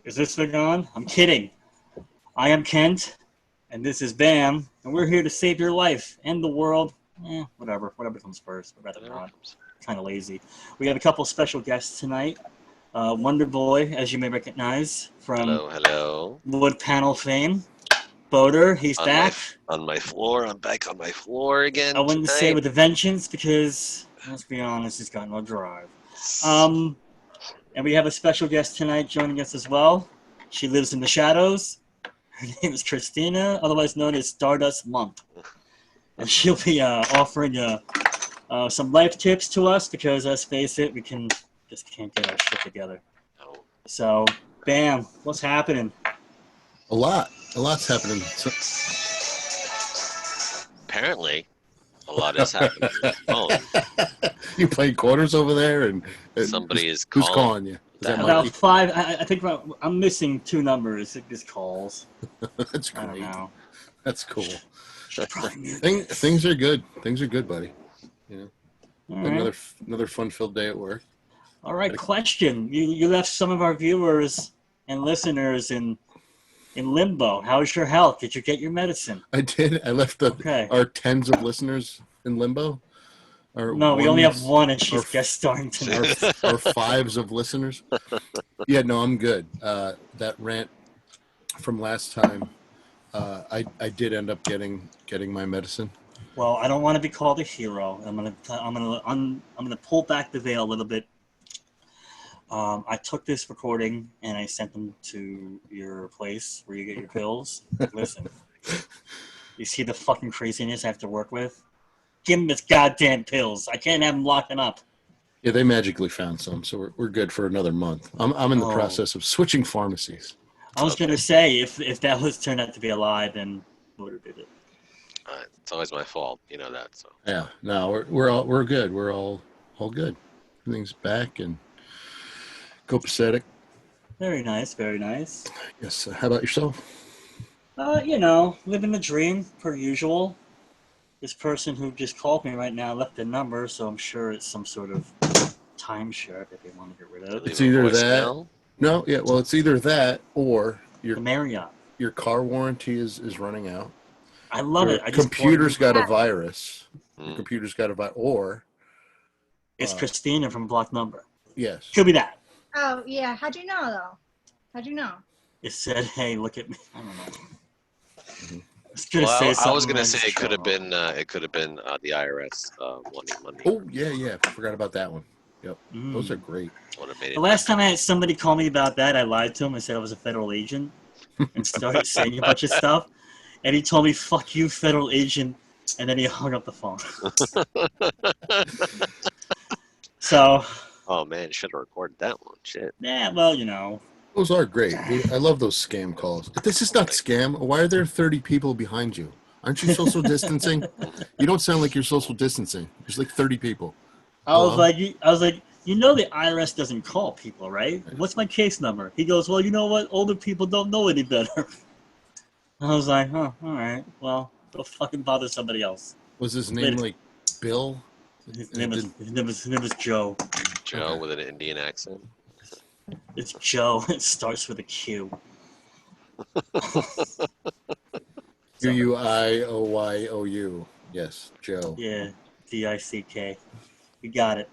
Is this thing on? I'm kidding. I am Kent, and this is Bam, and we're here to save your life and the world. Whatever comes first. I'd rather not. Kind of lazy. We have a couple special guests tonight. Wonder Boy, as you may recognize from Hello. Wood Panel fame. Boater, he's back. On my floor. I'm back on my floor again. I wouldn't say with a vengeance because, let's be honest, he's got no drive. And we have a special guest tonight joining us as well. She lives in the shadows. Her name is Christina, otherwise known as Stardust Lump. And she'll be offering some life tips to us because, let's face it, we just can't get our shit together. No. So, Bam, what's happening? A lot's happening. Apparently, a lot is happening. You playing quarters over there, and somebody is who's calling. calling you? Is that About Mikey? 5. I think I'm missing 2 numbers. Just calls. That's I don't great. know. That's cool. Things are good. Things are good, buddy. You know, All right. another fun-filled day at work. All right. Question: You left some of our viewers and listeners in limbo. How's your health? Did you get your medicine? I did. I left our tens of listeners in limbo. No, we only have one, and she's guest starring tonight. Our fives of listeners. Yeah, no, I'm good. That rant from last time, I did end up getting my medicine. Well, I don't want to be called a hero. I'm gonna pull back the veil a little bit. I took this recording and I sent them to your place where you get your pills. Listen, you see the fucking craziness I have to work with? Give them his goddamn pills. I can't have them locking up. Yeah, they magically found some, so we're good for another month. I'm in the process of switching pharmacies. I was gonna say if that was turned out to be a lie, then Motor did it. It's always my fault, you know that. So Yeah, no, we're good. We're all good. Everything's back and copacetic. Very nice, very nice. Yes. How about yourself? Living the dream per usual. This person who just called me right now left a number, so I'm sure it's some sort of timeshare that they want to get rid of. It's either that. No, yeah. Well, it's either that or The Marriott. your car warranty is running out. I love it. I computer's got a virus. Your computer's got a virus. Or it's Christina from Block Number. Yes. Could be that. Oh, yeah. How'd you know, though? How'd you know? It said, "Hey, look at me." I don't know. Mm-hmm. I was gonna say it could have been the IRS wanting money. Oh yeah. Forgot about that one. Yep. Those are great. The last time I had somebody call me about that, I lied to him and said I was a federal agent and started saying a bunch of stuff. And he told me, "Fuck you, federal agent," and then he hung up the phone. So. Oh man, should have recorded that one. Shit. Yeah, well, Those are great. I love those scam calls. This is not scam. Why are there 30 people behind you? Aren't you social distancing? You don't sound like you're social distancing. There's like 30 people. I was like, the IRS doesn't call people, right? What's my case number? He goes, well, you know what? Older people don't know any better. I was like, all right. Well, go fucking bother somebody else. Was his name like Bill? His name is Joe. Joe with an Indian accent. It's Joe. It starts with a Q. Q-U-I-O-Y-O-U. Yes, Joe. Yeah, D-I-C-K. You got it.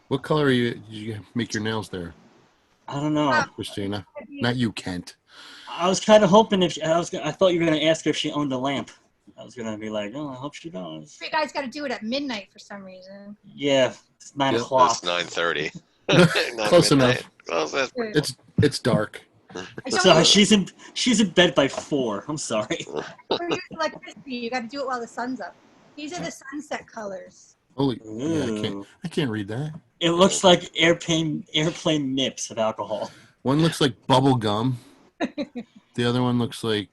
What color are you? Did you make your nails there? I don't know, Christina. Not you, Kent. I was kind of hoping I thought you were gonna ask her if she owned a lamp. I was gonna be like, oh, I hope she does. You guys got to do it at midnight for some reason. Yeah, it's 9 o'clock. It's 9:30. Close enough. It's dark. Sorry, she's in bed by 4. I'm sorry. For your electricity, you got to do it while the sun's up. These are the sunset colors. Holy! Yeah, I can't read that. It looks like airplane nips of alcohol. One looks like bubble gum. The other one looks like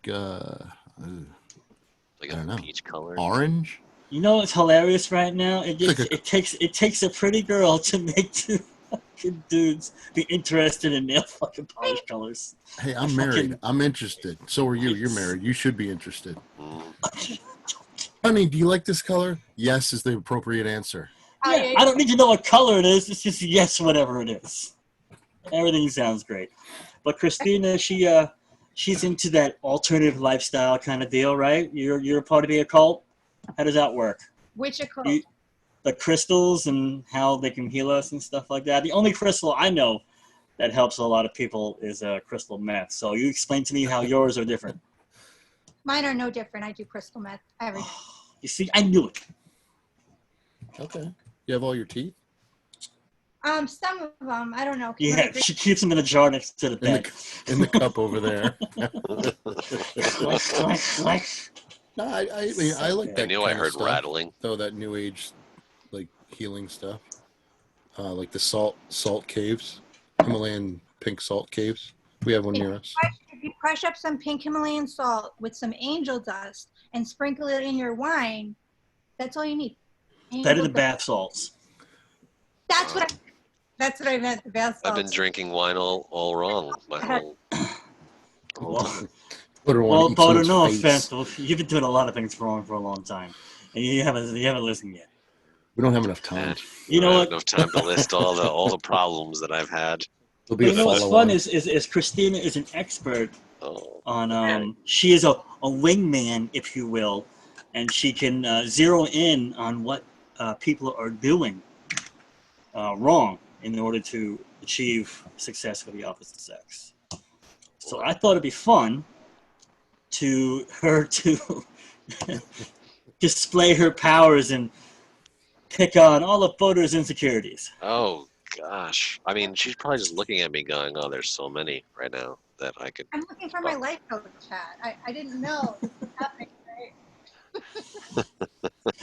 like a peach color. Orange. You know what's hilarious right now? It takes a pretty girl to make 2 fucking dudes be interested in nail fucking polish colors. Hey, I'm married. I'm interested. So are you. You're married. You should be interested. Honey, do you like this color? Yes is the appropriate answer. Yeah, I don't need to know what color it is. It's just yes, whatever it is. Everything sounds great. But Christina, she's into that alternative lifestyle kind of deal, right? You're a part of the occult. How does that work? Which occult? The crystals and how they can heal us and stuff like that. The only crystal I know that helps a lot of people is crystal meth. So you explain to me how yours are different. Mine are no different. I do crystal meth every day. You see, I knew it. Okay. You have all your teeth Some of them, I don't know. 'cause when I Yeah, drink- she keeps them in a jar next to the in bed. in the cup over there. Click, click, click. No, I mean I like I that. knew I kind of heard stuff, rattling. though. That new age, like healing stuff, like the salt caves, Himalayan pink salt caves. We have one near us. If you crush up some pink Himalayan salt with some angel dust and sprinkle it in your wine, that's all you need. Better Angel than dust. bath salts. That's what I meant. The bath I've been salts. drinking wine all wrong my whole Well, time. Put her on well, each Bodo, one's no face. offense, but you've been doing a lot of things wrong for a long time, and you haven't listened yet. We don't have enough time. You know I don't what? have enough time to list all the problems that I've had. There'll be But a you know what's follow fun on. is Christina is an expert Oh, on she is a wingman, if you will, and she can zero in on what people are doing wrong in order to achieve success for the opposite sex. So I thought it'd be fun to her to display her powers and pick on all of Bodo's insecurities. oh gosh. I mean, she's probably just looking at me going, "Oh, there's so many right now that I could." I'm looking for my life coach chat. I didn't know this was happening. Right?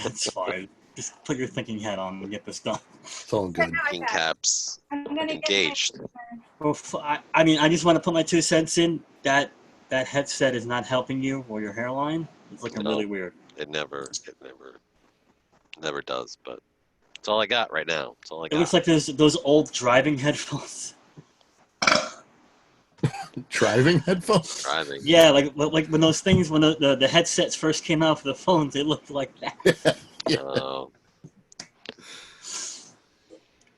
That's fine. Just put your thinking hat on and get this done. It's all good. King caps I'm gonna get engaged. Well, I mean, I just want to put my 2 cents in. That headset is not helping you or your hairline. It's looking No. really weird. It never does. But it's all I got right now. It's all I It got. looks like those old driving headphones. Driving headphones. Driving. Yeah, like when those things when the headsets first came out for the phones, they looked like that. Yeah. Oh,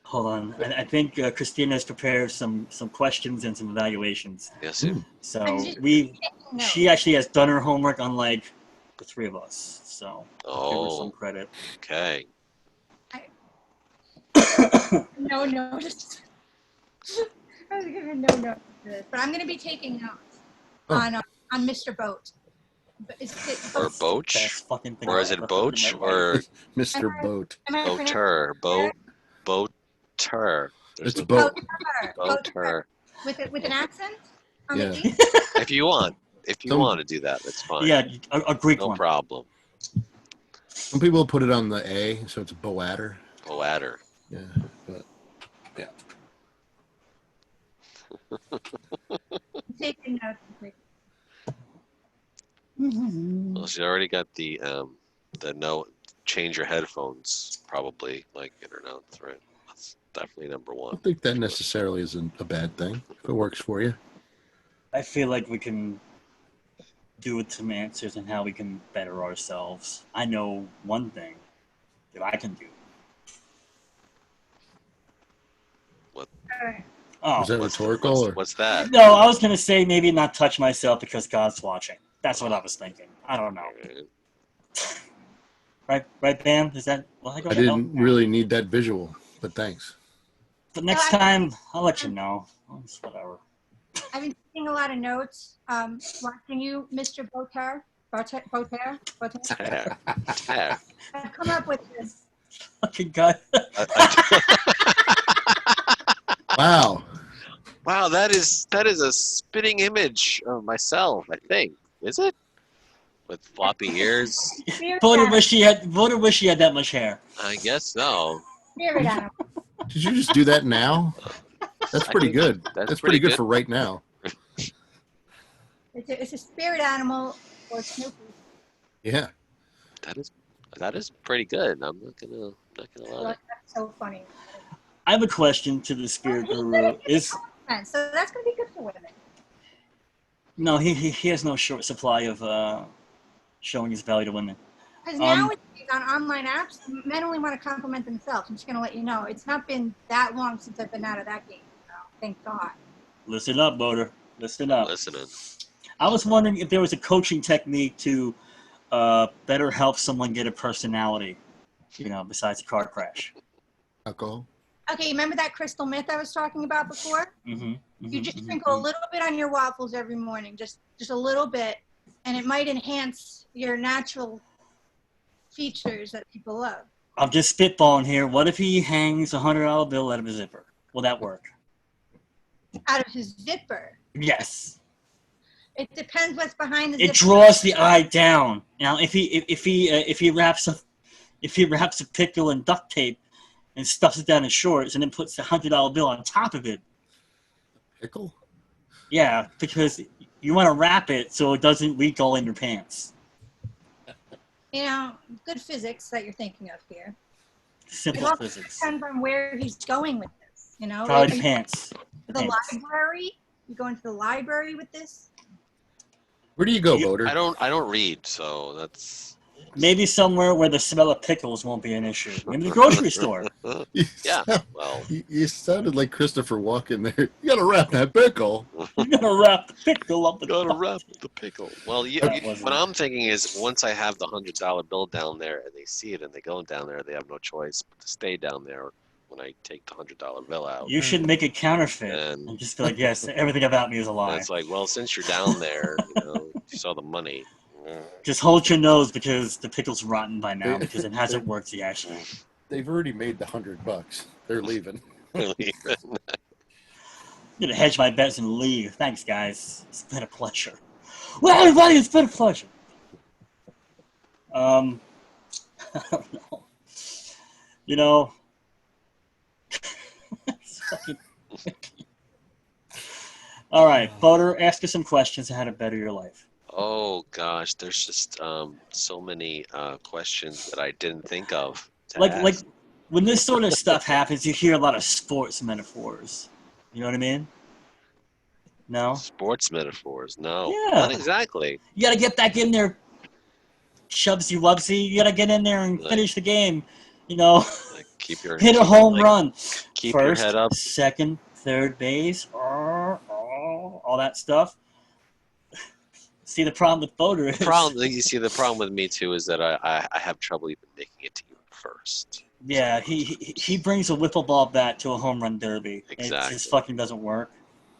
Hold on, I think Christina's prepared some questions and some evaluations. yes. Hmm. So I'm just No. she actually has done her homework, unlike the 3 of us. So give her some Oh, credit. okay. No notice. I was giving no notice to this, but I'm going to be taking notes Oh. on Mr. Boat. But is it Or Best Boach, fucking thing or I've is it ever heard in Boach, my life. or Mr. Boat. Am I pronouncing Boater, Boater. It's no boat. Boater. with an accent on Yeah. the E? If you want Some- want to do that, that's fine. Yeah, a Greek No one. problem. Some people put it on the A, so it's Boatter. Boatter. Yeah, but I'm taking notes. Well, she already got the no change your headphones probably like in her notes, right? That's definitely number I one. don't think that necessarily isn't a bad thing if it works for you. I feel like we can do with some answers and how we can better ourselves. I know one thing that I can do. Oh, Is that rhetorical or What's that? no, I was gonna say maybe not touch myself because God's watching. That's what I was thinking. I don't know. Right, Bam? Is that? Well, I don't I know. didn't really need that visual, but thanks. But next time, I'll let you know. It's whatever. I've been taking a lot of notes. Watching you, Mr. Botar. I've come up with this. Fucking God. Wow. Wow, that is a spitting image of myself. I think is it with floppy ears? Voter wish he had that much hair. I guess so. Spirit animal. Did you just do that now? That's I pretty think good. that's That's pretty pretty good good. for right now. It's a spirit animal or Snoopy. Yeah. That is pretty good. I'm not gonna lie. That's so funny. I have a question to the spirit guru. And so that's going to be good for women. No, he has no short supply of showing his value to women. Because nowadays on online apps, men only want to compliment themselves. I'm just going to let you know. It's not been that long since I've been out of that game. So Thank God. Listen up, Boater. Listen up. Listening. I was wondering if there was a coaching technique to better help someone get a personality, besides a car crash. Alcohol. Okay, remember that crystal meth I was talking about before? You just sprinkle a little bit on your waffles every morning, just a little bit, and it might enhance your natural features that people love. I'm just spitballing here. What if he hangs a $100 bill out of his zipper? Will that work? Out of his zipper. Yes. It depends what's behind the zipper. It draws the eye down. Now, if he wraps a pickle in duct tape and stuffs it down his shorts and then puts the $100 bill on top of it. Pickle? Yeah, because you want to wrap it so it doesn't leak all in your pants. Good physics that you're thinking of here. Simple It all physics. depends on where he's going with this. Probably the pants. The library? You going to the library with this? Where do you go, You- Boater? I don't read, so that's. Maybe somewhere where the smell of pickles won't be an issue. Maybe the grocery store. Yeah. Well. You sounded like Christopher Walken there. You gotta wrap that pickle. You're gonna wrap the pickle up. Gotta wrap the pickle. Well, what I'm thinking is once I have the $100 bill down there and they see it and they go down there, they have no choice but to stay down there when I take the $100 bill out. You should make a counterfeit and just be like, yes, everything about me is a lie. And it's like, well, since you're down there, you saw the money. Just hold your nose because the pickle's rotten by now because it hasn't worked yet. They've already made the $100. They're leaving. I'm gonna hedge my bets and leave. Thanks, guys. It's been a pleasure. Well, everybody, it's been a pleasure. I don't know. It's fucking... All right, Boater, ask us some questions on how to better your life. Oh gosh, there's just so many questions that I didn't think of. Like when this sort of stuff happens, you hear a lot of sports metaphors. You know what I mean? No? Sports metaphors? No. Yeah. Not exactly. You gotta get back in there, Shubsy Wubsy. You gotta get in there and finish the game. Like keep your hit a home run. Keep First, your head up. second, third base, all that stuff. See, the problem with Boater is... The problem with me too is that I have trouble even making it to you first. Yeah, he brings a wiffle ball bat to a home run derby. Exactly. It just fucking doesn't work.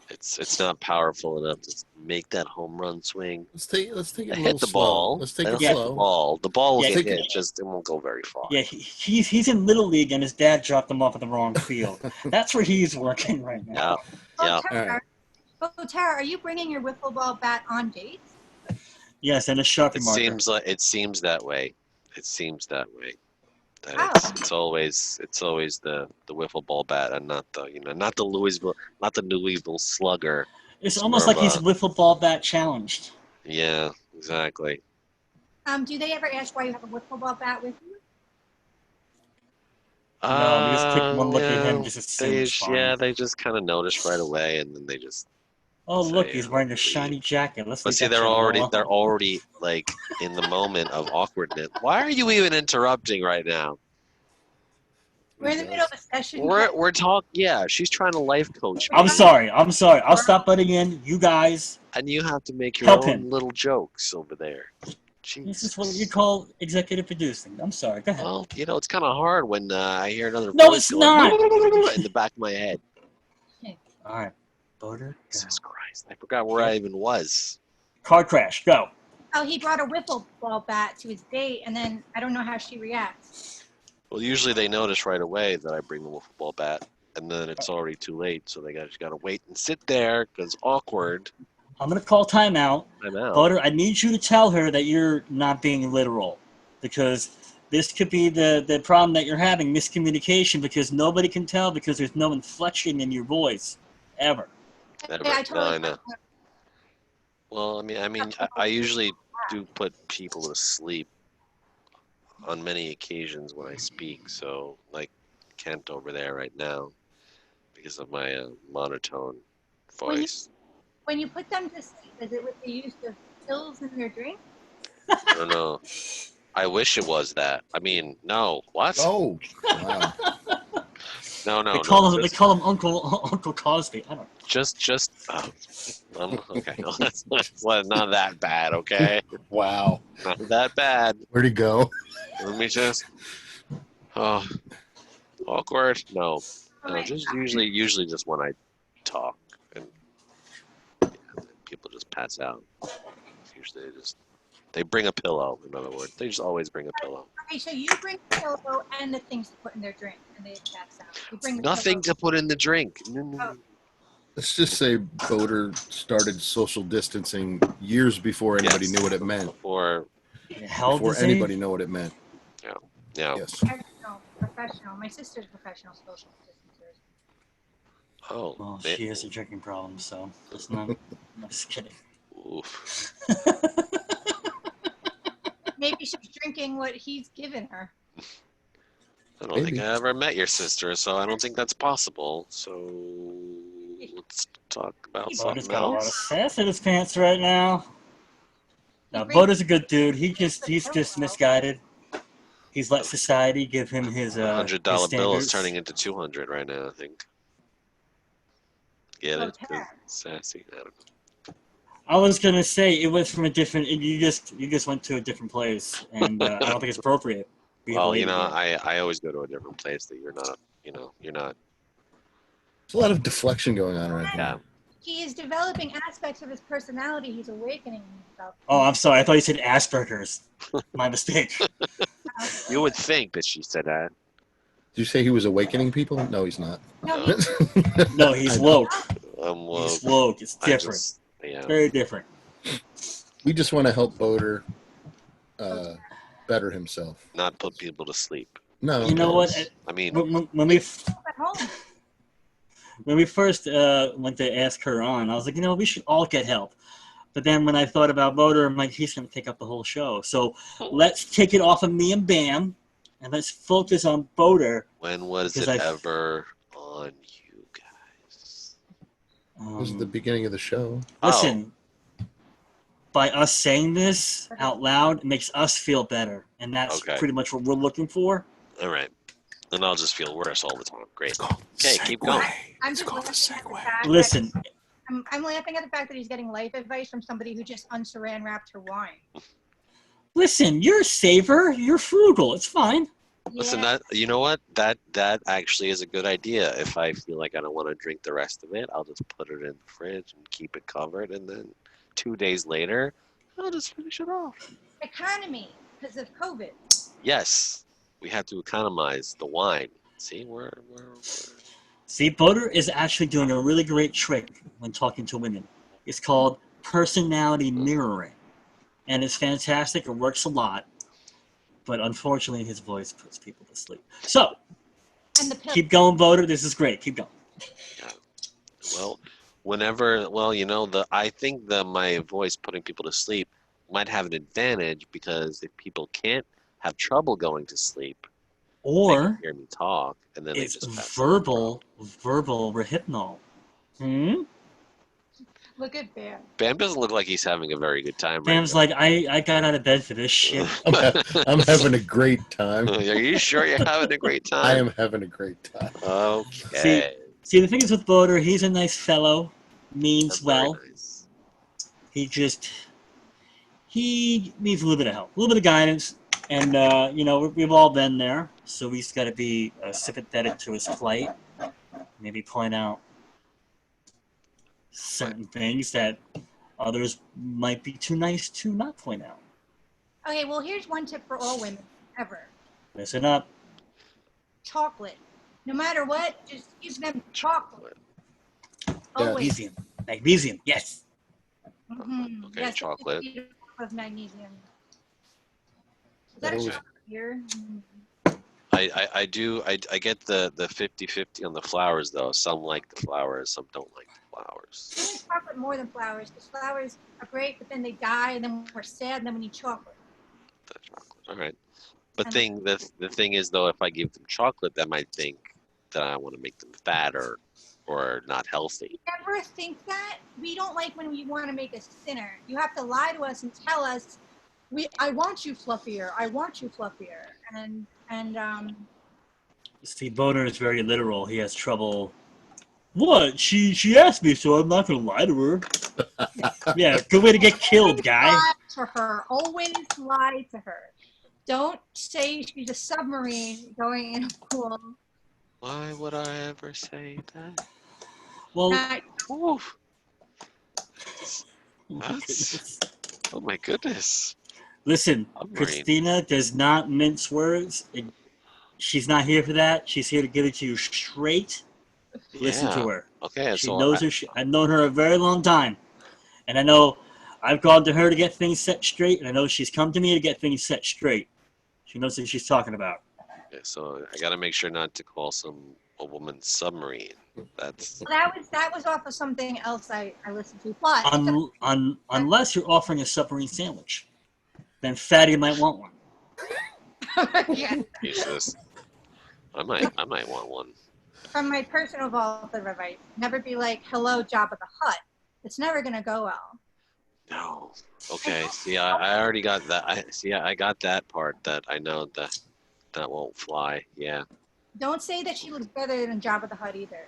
It's not powerful enough to make that home run swing. Let's take it a Hit little the slow. ball. Let's take it Hit slow. the ball. The ball will Yeah, get take hit. Just it won't go very far. Yeah, he's in Little League and his dad dropped him off at the wrong field. That's where he's working right now. Yeah. Tara, are you bringing your wiffle ball bat on dates? Yes, and a Sharpie marker. It seems that way. It seems that way. That Oh. it's always the wiffle ball bat and not the Louisville Slugger. It's almost like he's wiffle ball bat challenged. Yeah, exactly. Do they ever ask why you have a wiffle ball bat with you? No, you just take one look at him, just assume it's fine. they just kind of notice right away, and then they just. Oh, look, say, he's wearing a shiny jacket. Let's But leave see, that they're shit alone. already like in the moment of awkwardness. Why are you even interrupting right now? We're in the middle of a session. We're talking. Yeah, she's trying to life coach me, I'm sorry. I'll stop butting in. You guys, and you have to make your Help own him. little jokes over there. this is what you call executive producing. I'm sorry. Go ahead. Well, it's kind of hard when I hear another No, voice it's going not. in the back of my head. All right, Boater, go. Jesus Christ, I forgot where I even was. Car crash, go. Oh, he brought a wiffle ball bat to his date, and then I don't know how she reacts. Well, usually they notice right away that I bring the wiffle ball bat, and then it's already too late, so they just got to wait and sit there because awkward. I'm gonna call timeout. I'm out. Boater, I need you to tell her that you're not being literal, because this could be the problem that you're having, miscommunication, because nobody can tell because there's no inflection in your voice, ever. Never. Yeah, I No, totally I know. Well, I usually do put people to sleep on many occasions when I speak. So, like Kent over there right now, because of my monotone voice. When you put them to sleep, is it with the use of pills in their drink? I don't know. I wish it was that. I mean, no. What? Oh, wow. No, no, They call no. him. They call him Uncle Cosby. I don't. Just. Okay. No, that's not that bad. Okay. Wow. Not that bad. Where'd he go? Let me just. Oh, awkward. No, no. Okay. Just usually just when I talk and yeah, people just pass out. Usually they bring a pillow. In other words, they just always bring a pillow. Okay, so you bring the pillow and the things to put in their drink, and they pass out. You bring the Nothing pillow. to put in the drink. No, no, no. Oh. Let's just say Boater started social distancing years before anybody Yes. knew what it meant. Or Hell Before does he? anybody knew what it meant. yeah. Yes. Professional. My sister's a professional social distancer. Oh. Well, man. she has a drinking problem, so it's not. I'm just kidding. Oof. Maybe she's drinking what he's given her. I don't think Maybe. I ever met your sister, so I don't think that's possible. So let's talk about Boater's something got a lot of else. sass in his pants right now. He Now, brings- Boater's a good dude. He's just misguided. He's let society give him his $100 his bill is standards. turning into 200 right now. I think. Get Oh, it? Ted. Sassy. I don't know. I was gonna say it was from a different. You just went to a different place, and I don't think it's appropriate. We have a Well, lady here. I always go to a different place that you're not. You're not. There's a lot of deflection going on right Yeah. now. He is developing aspects of his personality. He's awakening himself. Oh, I'm sorry. I thought you said Asperger's. My mistake. You would think that she said that. Did you say he was awakening people? No, he's not. No, No, he's I know. woke. Well, He's woke. It's I different. just, yeah. Very different. We just want to help Boater better himself. Not put people to sleep. No. You know what? I mean, When we at home. when we first went to ask her on, I was like, we should all get help. But then when I thought about Boater, I'm like, he's going to take up the whole show. So let's take it off of me and Bam, and let's focus on Boater. when was it Because ever on you guys? This is the beginning of the show. Listen, by us saying this out loud, it makes us feel better. And that's Okay. pretty much what we're looking for. All right. And I'll just feel worse all the time. Great. It's called Okay, keep going. I'm It's just called a laughing at the segue. fact Listen, that I'm laughing at the fact that he's getting life advice from somebody who just unsaran wrapped her wine. listen, you're a saver. You're frugal. It's fine. Listen, Yeah. you know what? That actually is a good idea. If I feel like I don't want to drink the rest of it, I'll just put it in the fridge and keep it covered. And then 2 days later, I'll just finish it off. Economy because of COVID. Yes, we have to economize the wine. See, we're See, Boater is actually doing a really great trick when talking to women. It's called personality mirroring. And it's fantastic. It works a lot. But unfortunately, his voice puts people to sleep. So, And the pill. keep going, Boater. This is great. Keep going. well, I think that my voice putting people to sleep might have an advantage because if people can't have trouble going to sleep, they Or can hear me talk, and then they it's just pass verbal rehypnol. Look at Bam. Bam doesn't look like he's having a very good time Bam's right like, I got out of bed for this shit. I'm having a great time. now. Are you sure you're having a great time? I am having a great time. Okay. See, the thing is with Boater, he's a nice fellow, means That's very well. nice. He needs a little bit of help, a little bit of guidance, and we've all been there. So we just got to be sympathetic to his plight, maybe point out certain things that others might be too nice to not point out. Okay, well, here's one tip for all women ever. Listen up. Chocolate. No matter what, just give them chocolate. Yeah. Always. Magnesium, yes. Mhm. Okay, Yes, chocolate. 50 of magnesium. Is That that always- here? I get the 50-50 on the flowers though. Some like the flowers, some don't like the flowers. I like chocolate more than flowers because flowers are great, but then they die, and then we're sad, and then we need chocolate. The chocolate. All right. But the thing is though, if I give them chocolate, they might think that I want to make them fat or not healthy. Never think that. We don't like when we want to make us thinner. You have to lie to us and tell us, I want you fluffier. I want you fluffier. And See, Boner is very literal. He has trouble. What? She asked me, so I'm not gonna lie to her. Yeah, good way to get killed, guy. Lie to her. Always lie to her. Don't say she's a submarine going in a pool. Why would I ever say that? Well, Not- Oof. Oh my goodness. listen, Submarine. Christina does not mince words. She's not here for that. She's here to give it to you straight. Listen to her. Okay, She so knows her. I've known her a very long time, and I know I've gone to her to get things set straight, and I know she's come to me to get things set straight. She knows what she's talking about. okay, so I gotta make sure not to call a woman submarine. That's that was off of something else I listened to. But Unless you're offering a submarine sandwich, then Fatty might want one. yeah. Jesus. I might want one. From my personal vault of advice, never be like, hello, Jabba the Hutt. It's never going to go well. No. Okay. See, I already got that. I got that part that I know that won't fly. Yeah. Don't say that she looks better than Jabba the Hutt either.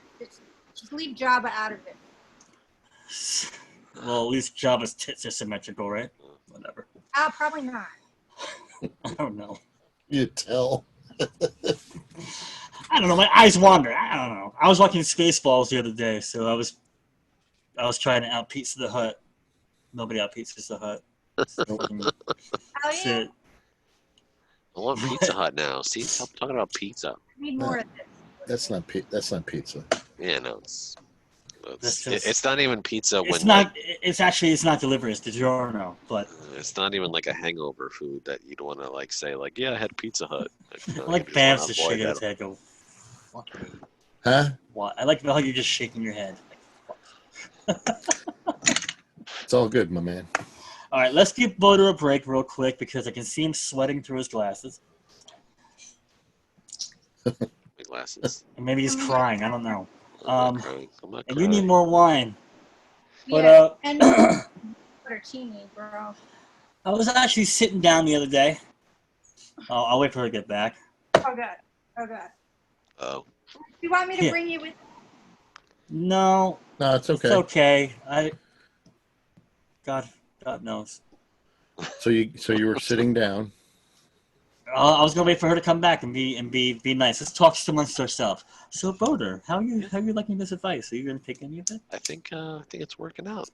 Just leave Jabba out of it. Well, at least Jabba's tits are symmetrical, right? Whatever. Probably not. I don't know. You tell. I don't know. My eyes wander. I don't know. I was watching Spaceballs the other day, so I was trying to out Pizza the Hut. Nobody out Pizza the Hut. Oh, That's yeah. it. I want Pizza Hut now. See, stop talking about pizza. Need more of this. That's not pizza. Yeah, no, That's just- it's not even pizza when It's not. It's not delivery. It's DiGiorno. But it's not even like a hangover food that you'd want to like say like, yeah, I had Pizza Hut. I No, like you just Bam's wanna to avoid shake that. his head. Go. Fuck me. Huh? What? I like how you're just shaking your head. It's all good, my man. All right, let's give Boder a break real quick because I can see him sweating through his glasses. My glasses. And maybe he's crying. I don't know. I'm not crying. I'm not And you need crying. more wine. But, Yeah, and butter teeny, bro. I was actually sitting down the other day. Oh, I'll wait for her to get back. Oh, God. Oh, God. Oh, Do you want me to Yeah. bring you with? No, No, it's okay. it's okay. God knows. So you were sitting down. I was gonna wait for her to come back and be nice. Let's talk amongst ourselves. So, Boder, how are you liking this advice? Are you gonna take any of it? I think it's working out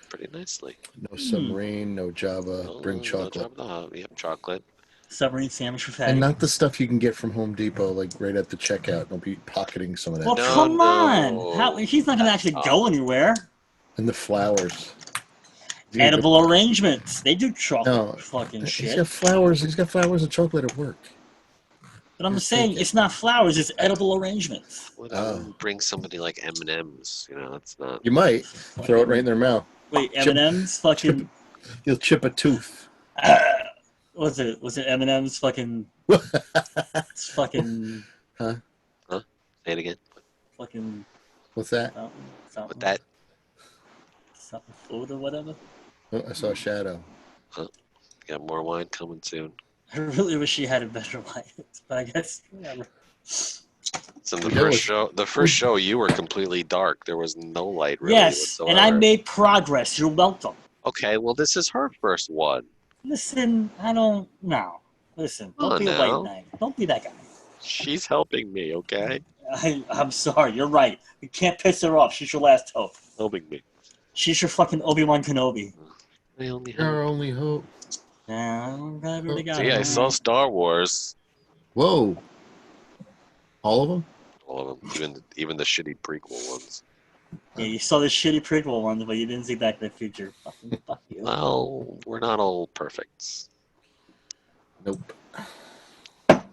pretty nicely. No submarine, no Java. No- Bring no chocolate. chocolate. Yep, chocolate. Submarine sandwich for Fatty. And not the stuff you can get from Home Depot, like right at the checkout. Don't be pocketing some of that. Well, No, come on. no. How, he's not gonna actually go anywhere. And the flowers. Dude, Edible arrangements. They do chocolate No. fucking He's shit. got flowers. He's got flowers and chocolate at work. But I'm saying it's not flowers. It's edible arrangements. What Oh. bring somebody like M&M's? You know, that's not. You might throw it right in their mouth. Wait, Chip- M&M's fucking. You'll chip a tooth. Was it M&M's fucking? It's fucking Say it again. fucking What's that? something. With that, Something food or whatever. Oh, I saw a shadow. got more wine coming soon. I really wish she had a better life, but I guess whatever. So the We first show, you were completely dark. There was no light really Yes, and I whatsoever. made progress. You're welcome. Okay, well, this is her first one. Listen, I don't know. Listen, don't Oh, be a no. white knight. Don't be that guy. She's helping me, okay? I'm sorry. You're right. You can't piss her off. She's your last hope. Helping me. She's your fucking Obi-Wan Kenobi. I only Our have. only hope. Yeah, I really got See, it. I saw Star Wars. Whoa. All of them? All of them, even the shitty prequel ones. Yeah, you saw the shitty prequel one, but you didn't see Back to the Future. Fucking fuck you. Well, we're not all perfect. Nope.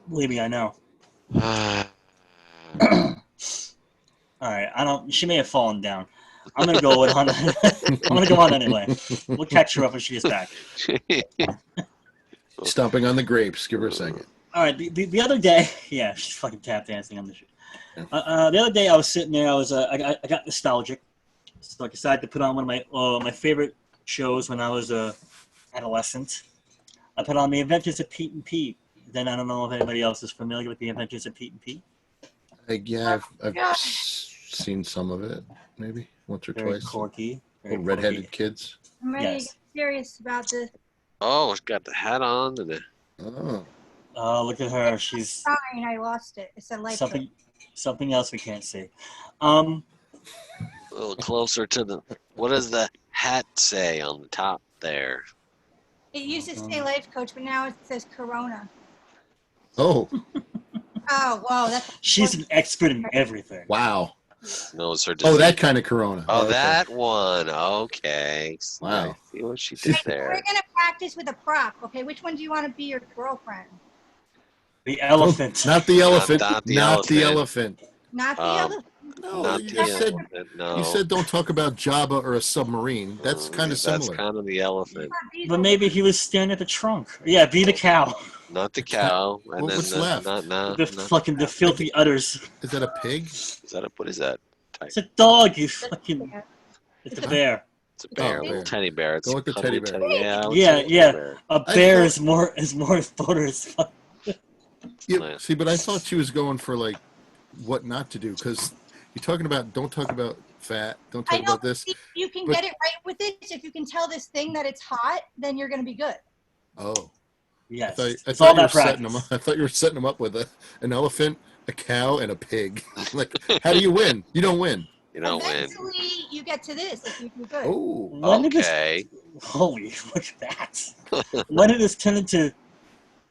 Believe me, I know. Ah, All right, I don't. She may have fallen down. I'm gonna go on. I'm gonna go on anyway. We'll catch her up when she gets back. Stomping on the grapes. Give her a second. All right, the other day, yeah, she's fucking tap dancing on the shit. The other day, I was sitting there. I got nostalgic, so I decided to put on one of my favorite shows when I was a adolescent. I put on The Adventures of Pete and Pete. Then I don't know if anybody else is familiar with The Adventures of Pete and Pete. I've God. seen some of it, maybe once or Very twice. quirky. Very Little redheaded quirky. kids. I'm ready to Yes. get serious about this. Oh, it's got the hat on and the Oh, Oh, look at her. She's Fine, I lost it. It's a life coach. something else we can't see. a little closer to the. What does the hat say on the top there? It used to say life coach, but now it says Corona. oh, Oh, whoa, that's She's an expert in everything. wow. Knows her disease. Oh, that kind of Corona. Oh, okay. that one. Okay. Wow. I see what she She's- did there. We're gonna practice with a prop. Okay, which one do you want to be your girlfriend? The elephant. Not the elephant. Not the Not the elephant. elephant. Not the Um, other. No, Not you the just said elephant. No. you said don't talk about Jabba or a submarine. That's kind of That's similar. kind of the elephant. But maybe he was staring at the trunk. Yeah, be the cow. Not the cow. And then What's left? The filthy udders. Is that a pig? Is that what is that? It's a dog, you fucking. It's a bear. It's a bear, Oh, a little bear. teddy bear. It's Go with the cuddly teddy bear. Yeah, I would Yeah, say teddy yeah. bear. A I bear thought- is more voters. Yeah, Nice. see, but I thought she was going for like what not to do because you're talking about don't talk about fat, don't I talk know. about this. If you can but- get it right with this, if you can tell this thing that it's hot, then you're gonna be good. Oh, Yes. I it's thought all you were about setting them practice. up. I thought you were setting them up with an elephant, a cow, and a pig. Like, how do you win? You don't win. You know when? Eventually, you get to this if you do good. Oh, When did this? Okay. Holy, look at that. When did this turn into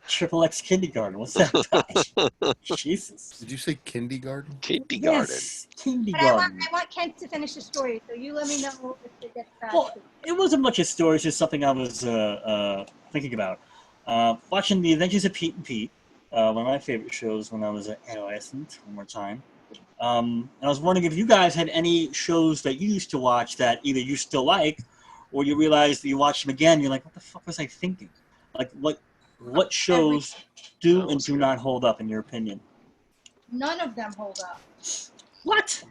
Triple X Kindergarten? What's that about? Jesus. did you say kindergarten? Kindergarten. Yes, But I kindergarten. want Kent to finish the story, so you let me know if it gets back. Well, it wasn't much a story. It's just something I was thinking about. Watching The Adventures of Pete and Pete, one of my favorite shows when I was an adolescent, one more time. And I was wondering if you guys had any shows that you used to watch that either you still like, or you realized that you watch them again, you're like, what the fuck was I thinking? Like, what shows do and do not hold up, in your opinion? None of them hold up. What?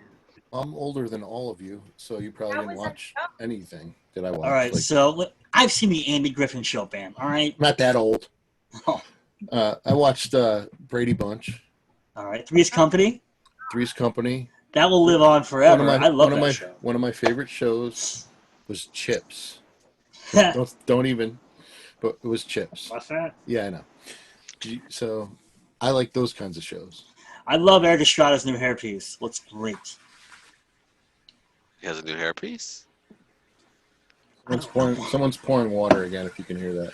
I'm older than all of you, so you probably How didn't was that watch show? anything that I watched. All right, Like, so I've seen the Andy Griffin Show, Bam. All right? not that old. Oh. I watched Brady Bunch, All right. Three's Company. Three's Company. That will live on forever. I love that show. One of my favorite shows was Chips. What's Don't even. But it was Chips. that? Yeah, I know. So I like those kinds of shows. I love Eric Estrada's new hairpiece. Looks great. He has a new hairpiece. Someone's pouring water again. If you can hear that.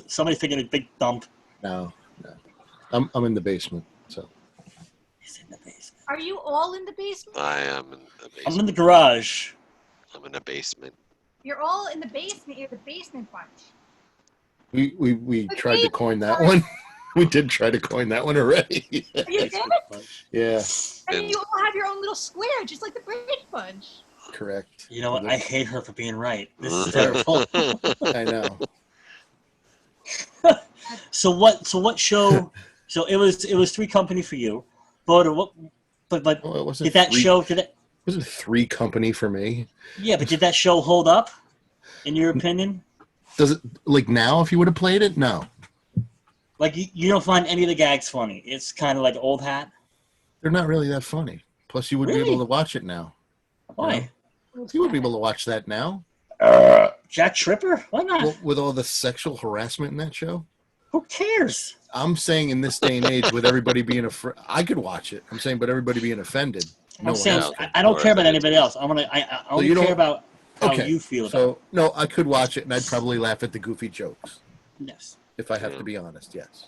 Somebody's taking a big dump. No. I'm in the basement. So He's in the basement. Are you all in the basement? I am in the basement. I'm in the garage. I'm in the basement. You're all in the basement. You're the basement bunch. we tried to coin that one. We did try to coin that one already. You did? Yeah, And you all have your own little square, just like the Brady Bunch. correct. You know what? I hate her for being right. This is terrible. I know. So what show? So it was Three Company for you, but what? But Well, it did that show? Did it? wasn't Three Company for me? Yeah, but did that show hold up? In your opinion? Does it like now? If you would have played it, no. Like you don't find any of the gags funny. It's kind of like old hat. They're not really that funny. Plus, you wouldn't be Really? able to watch it now. Why? You wouldn't be able to watch that now. Jack Tripper? Why not? Well, with all the sexual harassment in that show. Who cares? I'm saying in this day and age, with everybody being I could watch it. I'm saying, but everybody being offended. I'm No one saying else. I don't care about anybody else. I only you care don't- about how Okay, you feel about So no, I could watch it, and I'd probably laugh at the goofy jokes. it. Yes. If I have to be honest, yes.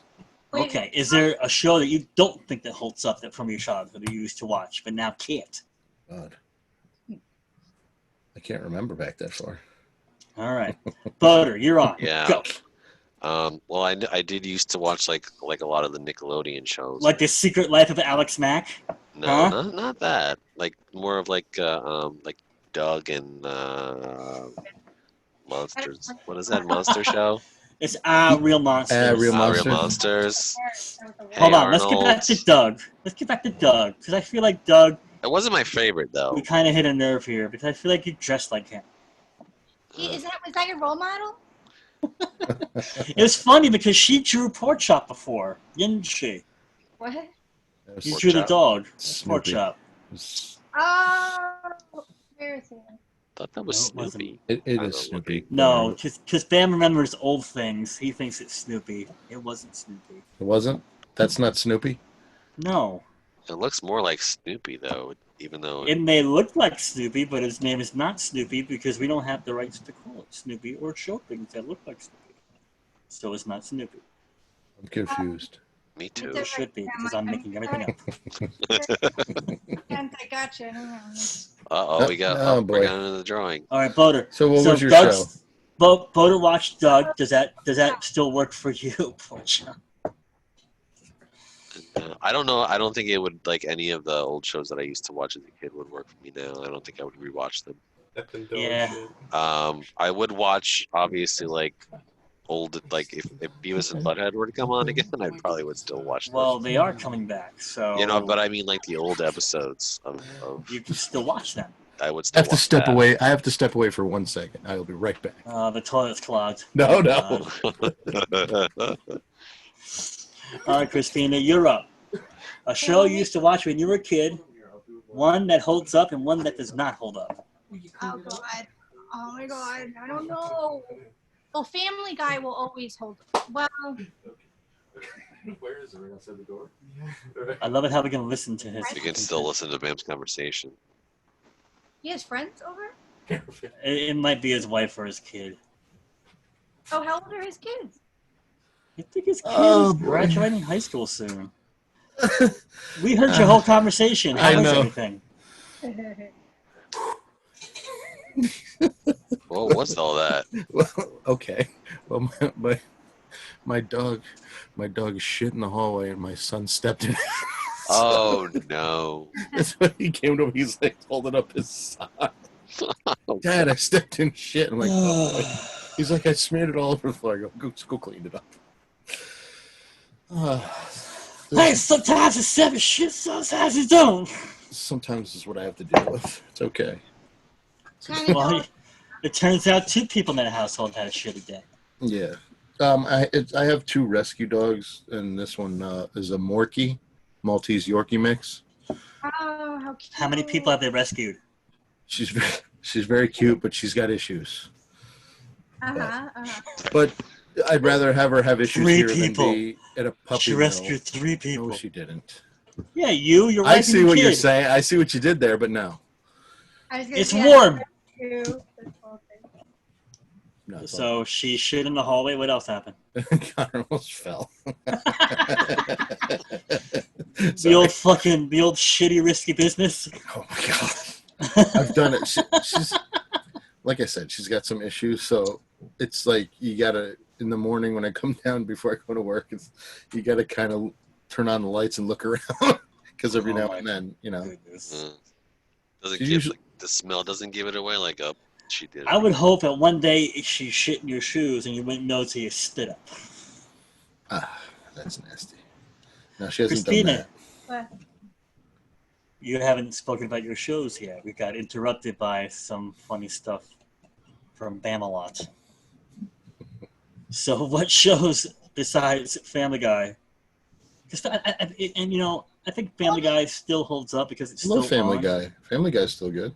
Wait, Okay. Is there a show that you don't think that holds up that from your childhood that you used to watch but now can't? God, I can't remember back that far. All right. Butter, you're on. Yeah. Go. Well, I did used to watch like a lot of the Nickelodeon shows. Like The Secret Life of Alex Mack? No, Huh? not that. Like more of like Doug and Monsters. What is that monster show? It's Real Monsters. Real Real Monsters. Monsters. Hey, Hold on. Let's get back Arnold. to Doug. Let's get back to Doug. Because I feel like Doug, It wasn't my favorite though. we kind of hit a nerve here because I feel like you dressed like him. was that your role model? It was funny because she drew Pork Chop before, didn't she? What? That You was drew the Chop. dog. Pork Snoopy. chop. Oh, where is he? Thought that was No, it wasn't. Snoopy. It I is don't know, Snoopy. No, because Bam remembers old things. He thinks it's Snoopy. It wasn't Snoopy. It wasn't? That's not Snoopy? No. It looks more like Snoopy though, even though It may look like Snoopy, but his name is not Snoopy because we don't have the rights to call it Snoopy or show things that look like Snoopy. So it's not Snoopy. I'm confused. me too. It should be because I'm making everything up. And I gotcha. Hang on. We got Oh, we're boy. going into the drawing. All right, Boder. So what was your Doug's, show? Boder watched Doug. Does that still work for you? Poor child. I don't know. I don't think it would like any of the old shows that I used to watch as a kid would work for me now. I don't think I would rewatch them. Yeah. I would watch obviously like old like if Beavis and Butthead were to come on again, I probably would still watch them. Well, they are coming back, so But I mean like the old episodes of you can still watch them. I would I still have to watch step that. away. I have to step away for 1 second. I will be right back. The toilet's clogged. No, no. All right, Christina, you're up. A show you used to watch when you were a kid, one that holds up and one that does not hold up. Oh God. Oh my God. I don't know. Well, Family Guy will always hold. Well, Where is it? Right outside the door? I love it how we can listen to his. You can still listen to Bam's conversation. he has friends over. It might be his wife or his kid. Oh, how old are his kids? I think his kid Oh, is boy. graduating high school soon. We heard your whole conversation. How I was know. everything? What was all that? Well, okay. Well, my dog shit in the hallway, and my son stepped in. Oh no! That's when he came to me. He's like holding up his sock. Dad, I stepped in shit. I'm like, oh, boy. He's like, I smeared it all over the floor. I go clean it up. Hey, sometimes it's seven shit, sometimes it's don't. Sometimes it's what I have to deal with. It's okay. Kind of. Well, it turns out two people in that household had a shitty day. Yeah. I have 2 rescue dogs, and this one is a Morkie, Maltese Yorkie mix. Oh, how cute. How many people have they rescued? She's very cute, but she's got issues. But I'd rather have her have issues 3 here people. than be at a puppy She mill. rescued 3 people. No, she didn't. Yeah, your wife I see and your what kid. you're saying. I see what you did there, but no. I was gonna It's say, warm. No, it's So she shit in the hallway. What else happened? Connor almost fell. The old shitty risky business. Oh my god! I've done it. She's like I said, she's got some issues. So it's like you gotta in the morning when I come down before I go to work, you gotta kind of turn on the lights and look around because every Oh now my and then, Goodness. Doesn't She give usually- the smell doesn't give it away. Like she did. I would hope that one day she shit in your shoes and you wouldn't know till you stood up. That's nasty. No, she hasn't Christina. done But You haven't spoken about your shows yet. We got interrupted by some funny stuff from Bamalot. So what shows besides Family Guy? I think Family Guy still holds up because it's that. I love still Family on. Guy. Family Guy's still good.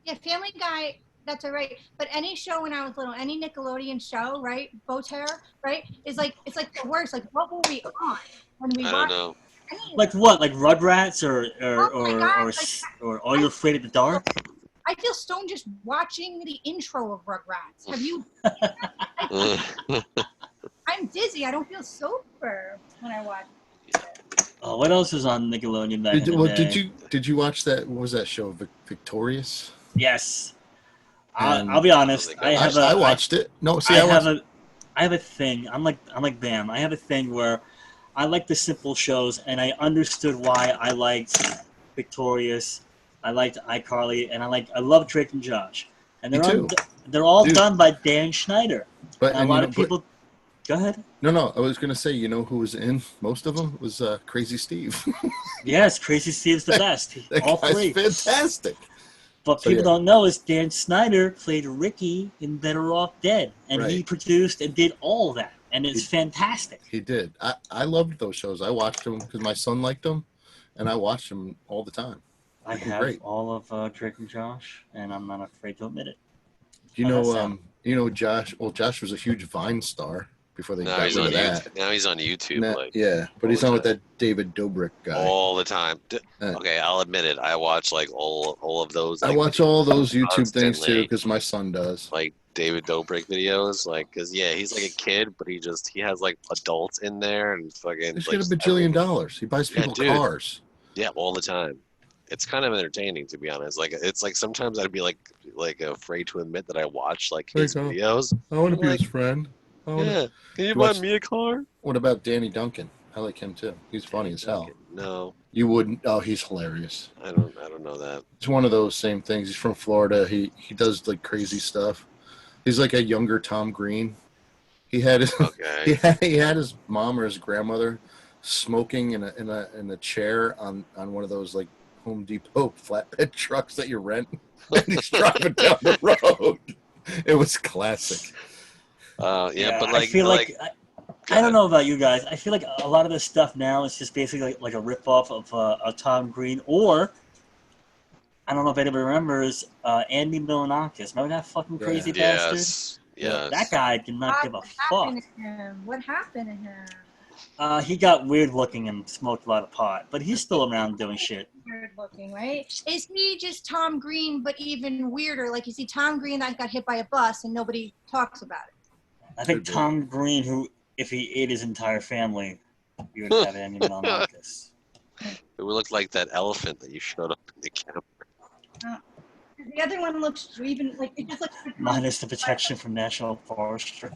yeah, Family Guy. That's all right. But any show when I was little, any Nickelodeon show, right? Botair, right? It's like the worst. Like, what were we on when we I don't watched know. any of Like them? what? Like Rugrats or Oh my God, or Are You Afraid of the Dark? I feel stoned just watching the intro of Rugrats. Have you? I'm dizzy. I don't feel sober when I watch. Oh, what else was on Nickelodeon back in the day? Did you watch that? What was that show? Victorious. Yes. And- I'll be honest. I watched it. No, see, I I have a thing. I'm like Bam. I have a thing where I like the simple shows, and I understood why I liked Victorious. I liked iCarly, and I love Drake and Josh. And Me too. They're all Dude. done by Dan Schneider. But And a lot of people. Go ahead. No. I was gonna say, you know who was in most of them was Crazy Steve. Yes, Crazy Steve's the best. That All guy's 3. fantastic. What So, people yeah. don't know is Dan Snyder played Ricky in Better Off Dead, and he Right. produced and did all that, and it's fantastic. He did. I loved those shows. I watched them because my son liked them, and I watch them all the time. I They're have great. all of Drake and Josh, and I'm not afraid to admit it. You How's know, that sound? Josh. Well, Josh was a huge Vine star before they Now got he's rid on of that. YouTube. Now he's on YouTube like Yeah, but all he's the on with time. that David Dobrik guy. all the time. Uh, Okay, I'll admit it. I watch like all of those. I Like, watch all those YouTube things too constantly. because my son does. Like David Dobrik videos, like, cause yeah, he's like a kid, but he has like adults in there and fucking He's like got $1 bajillion. He buys Yeah, people dude. cars. yeah, all the time. It's kind of entertaining, to be honest. Like, it's like sometimes I'd be like afraid to admit that I watch like his There you go. videos. I want to be Like, his friend. Yeah, can you you buy watch- me a car? What about Danny Duncan? I like him too. He's funny as hell. No, You wouldn't. Oh, he's hilarious. I don't know that. It's one of those same things. He's from Florida. He does like crazy stuff. He's like a younger Tom Green. He had his, Okay. he had his mom or his grandmother smoking in a chair on one of those like Home Depot flatbed trucks that you rent, and he's driving down the road. It was classic. Yeah, but like, I feel like I don't know about you guys. I feel like a lot of this stuff now is just basically like a ripoff of a Tom Green, or I don't know if anybody remembers Andy Milonakis. Remember that fucking crazy bastard? Yes, yes. That guy did not give a What fuck. happened to him? What happened to him? He got weird looking and smoked a lot of pot, but he's still around doing shit. Weird looking, right? Is he just Tom Green, but even weirder? Like, is he Tom Green that got hit by a bus and nobody talks about it? I think Could be. Tom Green, who if he ate his entire family, you would have Andy Milonakis. It looked like that elephant that you showed up in the camera. The other one looks even like it just looks like Minus the protection from National Forestry.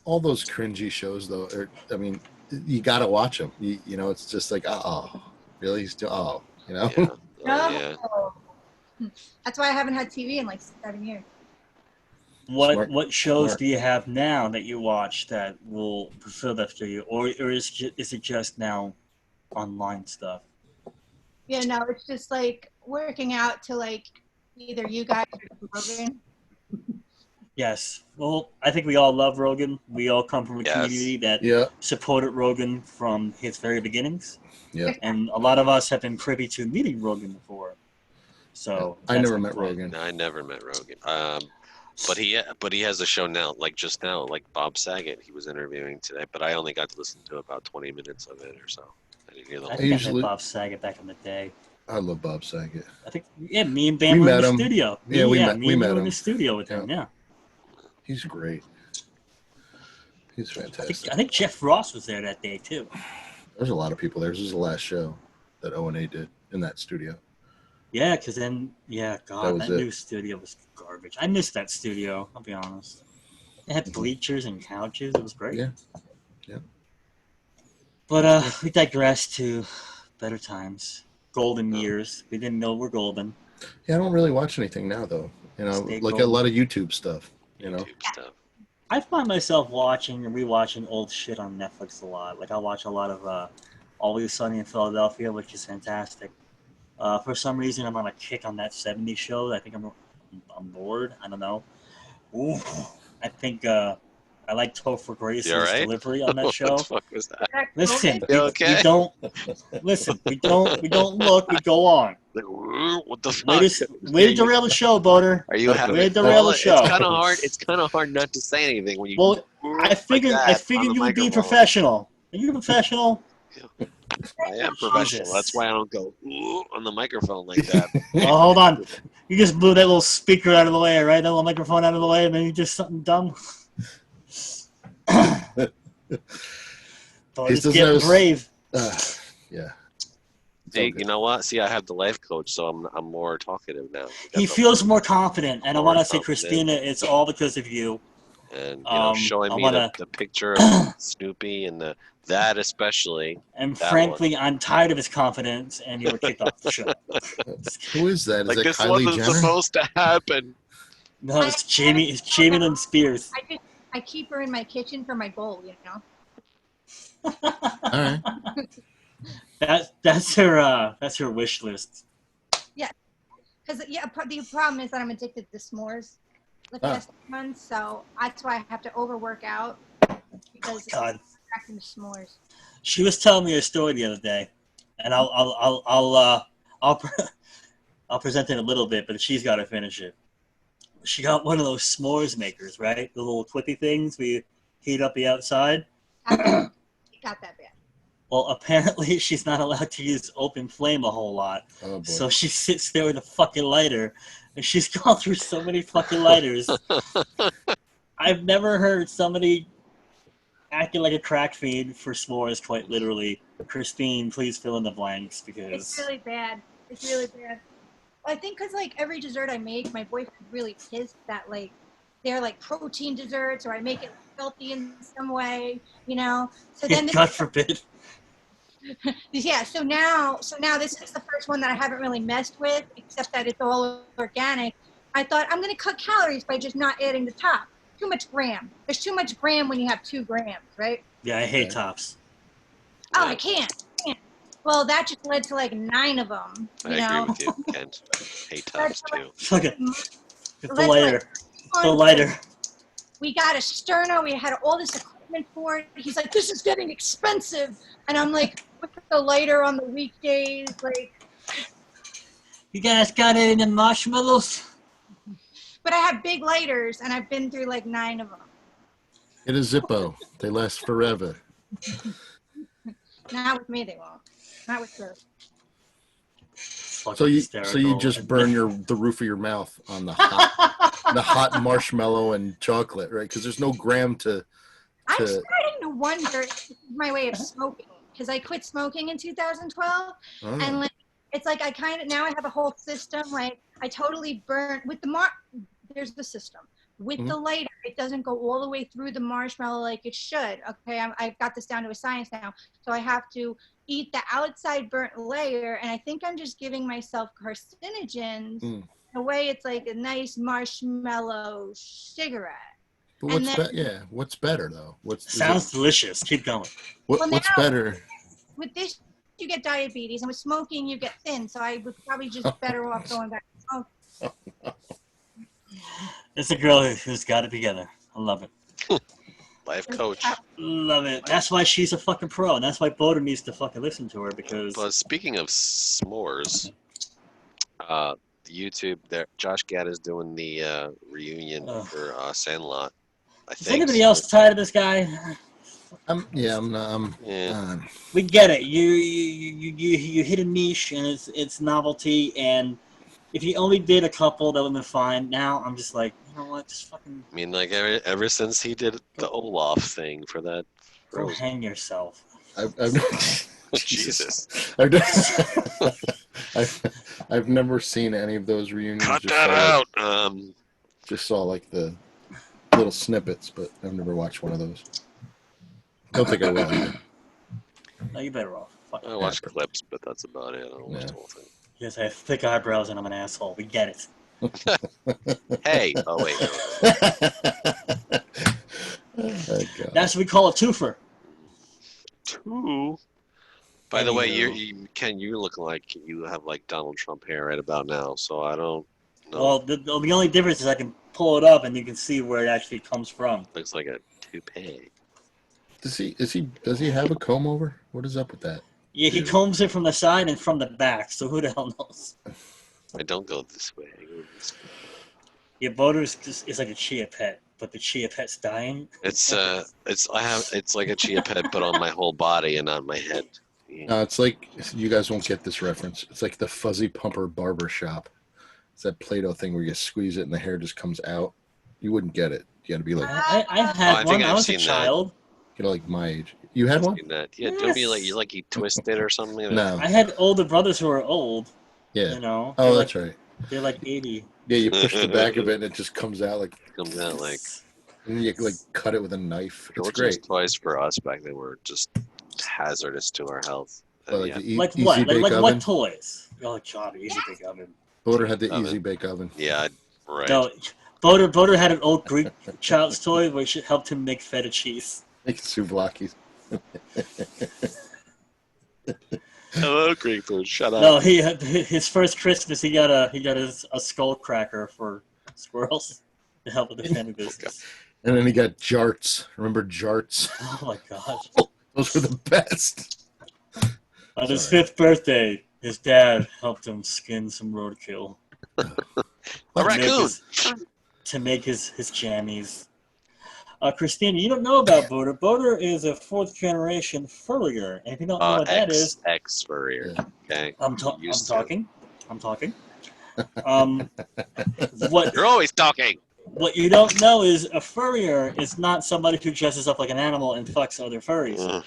All those cringy shows though. I mean, you got to watch them. You know, it's just like oh, really? He's still you know. Yeah. No. Oh, yeah. That's why I haven't had TV in like 7 years. What Smart. shows Smart. do you have now that you watch that will fulfill after you, or is it just now online stuff? Yeah, no, it's just like working out to like either you guys or Rogan. Yes. Well, I think we all love Rogan. We all come from a Yes. community that Yeah. supported Rogan from his very beginnings. Yeah. And a lot of us have been privy to meeting Rogan before. So I that's never been met great. Rogan. No, I never met Rogan. But he has a show now, like just now, like Bob Saget. He was interviewing today, but I only got to listen to about 20 minutes of it or so. I didn't hear the I whole. think I usually- met Bob Saget back in the day. I love Bob Saget. I think me and Bam We were in met the him. studio. Yeah, we met and you him. were in the studio with him. Yeah. He's great. He's fantastic. I think Jeff Ross was there that day too. There's a lot of people there. This is the last show that O&A did in that studio. Yeah, because then, God, was that it. new studio was garbage. I missed that studio, I'll be honest. It had bleachers and couches. It was great. Yeah. Yeah. But we digress to better times. Golden years. We didn't know we're golden. Yeah, I don't really watch anything now, though. You know, Stay like a gold. lot of YouTube stuff. You know, YouTube stuff. I find myself watching and rewatching old shit on Netflix a lot. Like I watch a lot of Always Sunny in Philadelphia, which is fantastic. For some reason, I'm on a kick on that '70s show. I think I'm bored. I don't know. Ooh, I think I like Topher Grace's You all right? delivery on that What show. the fuck was that? Listen, You we okay? don't listen. We don't look. We go on. Like, what the fuck? Way to derail the show, Boater. Are you having? Way to derail the show. It's kind of hard. It's kind of hard not to say anything when you. Well, I figured like that on the you would be microphone. professional. Are you professional? I am professional. Jesus. That's why I don't go "Ooh," on the microphone like that. Oh, hold on. You just blew that little speaker out of the way, right? That little microphone out of the way, and then you just something dumb. But He it's doesn't getting have a- brave. yeah. See, Okay. you know what? See, I have the life coach, so I'm more talkative now. He feels more confident, and I More want to say, confident. Christina, it's all because of you. And you know, showing I me wanna- the picture of Snoopy and that especially. And That frankly, I'm tired of his confidence, and you were kicked off the show. Who is that? Is Like that this Kylie wasn't Jenner? supposed to happen. No, it's Jamie. It's Jamie Lynn Spears. I keep her in my kitchen for my bowl, you know. All right. That's her wish list. Because the problem is that I'm addicted to s'mores the past months, so that's why I have to overwork out because God. I'm back into s'mores. She was telling me a story the other day. and I'll present it in a little bit, but she's got to finish it. She got one of those s'mores makers, right? The little clippy things we heat up the outside. It got that bad. Well, apparently she's not allowed to use open flame a whole lot. Oh boy. So she sits there with a fucking lighter, and she's gone through so many fucking lighters. I've never heard somebody acting like a crack fiend for s'mores, quite literally. Christine, please fill in the blanks, because... It's really bad. It's really bad. Well, I think because, like, every dessert I make, my boyfriend's really pissed that, like, they're, like, protein desserts, or I make it healthy in some way, you know? So then this God forbid. yeah, so now this is the first one that I haven't really messed with, except that it's all organic. I thought I'm going to cut calories by just not adding the top. Too much gram. There's too much gram when you have 2 grams, right? Yeah, I hate Okay. tops. Oh, I can't. Well, that just led to like 9 of them. I agree with you, Kent. Hate tops too. Fucking the Let's lighter. The lighter. We got a sterno. We had all this equipment for it. He's like, this is getting expensive. And I'm like, put the lighter on the weekdays. Like, You guys got any marshmallows? but I have big lighters, and I've been through like 9 of them. Get a Zippo. They last forever. Not with me, they won't. Not with the. So you just burn the roof of your mouth on the hot marshmallow and chocolate, right? Because there's no gram to. I'm starting to wonder if this is my way of smoking, because I quit smoking in 2012, Oh. and like it's like I kind of now I have a whole system. Like I totally burn with the There's the system with the lighter. It doesn't go all the way through the marshmallow like it should. Okay, I've got this down to a science now. So I have to eat the outside burnt layer, and I think I'm just giving myself carcinogens. In a way, it's like a nice marshmallow cigarette. But what's better though? Sounds delicious. Keep going. What's now- better? With this, you get diabetes, and with smoking, you get thin. So I would probably just better off going back to smoking. It's a girl who's got it together. I love it. Life coach. Love it. That's why she's a fucking pro, and that's why Boda needs to fucking listen to her, because... But speaking of s'mores, YouTube, there, Josh Gad is doing the reunion for Sandlot. I think. Is anybody else tired of this guy? I'm not. Yeah. We get it. You hit a niche, and it's novelty, and if you only did a couple, that would have been fine. Now I'm just like, you know what? Just fucking I mean, like ever since he did the Olaf thing for that. go hang yourself. Jesus. I've never seen any of those reunions. Cut Just that saw, out. Just saw like the little snippets, but I've never watched one of those. Don't think I will either. No, you better off. Fuck. I watch clips, but that's about it. I don't watch the whole thing. Yes, I have thick eyebrows and I'm an asshole. We get it. Hey. Oh wait. Oh, God. That's what we call a twofer. Two. By the way, Ken, you're looking like you have like Donald Trump hair right about now. So I don't know. Well, the only difference is I can pull it up and you can see where it actually comes from. Looks like a toupee. Does he have a comb over? What is up with that? Yeah, he combs it from the side and from the back, so who the hell knows? I don't go this way. I go this way. Yeah, Boder's is like a chia pet, but the chia pet's dying. It's like a chia pet, but on my whole body and on my head. Yeah. No, it's like you guys won't get this reference. It's like the Fuzzy Pumper Barber Shop. It's that Play-Doh thing where you squeeze it and the hair just comes out. You wouldn't get it. You got to be like, I had one. I was a child. you know, like my age. You had one? That. Yeah, don't be like you twist it or something. No. I had older brothers who were old. Yeah. You know. Oh, that's right. They're like 80. Yeah, you push the back of it and it just comes out like. Comes out like. And then you like cut it with a knife. It's Children's great. toys for us back then were just hazardous to our health. Well, like Yeah. the Like Easy what? Bake Like Oven. what toys? Oh God, Easy Bake Oven. Boder had the Oven. Easy Bake Oven. Yeah, right. No, Boder had an old Greek child's toy which helped him make feta cheese. Like souvlaki. Hello, Greek food. Shut up. No, his first Christmas he got a skull cracker for squirrels to help with the family business. And then he got jarts. Remember jarts? Oh my God. Those were the best. On his Sorry. 5th birthday, his dad helped him skin some roadkill. A to make raccoon. his jammies. Christina, you don't know about Boder. Boder is a 4th generation furrier. And if you don't know what that is, X furrier. Yeah. Okay. I'm Used to. talking. I'm talking. What You're always talking. what you don't know is a furrier is not somebody who dresses up like an animal and fucks other furries. Ugh.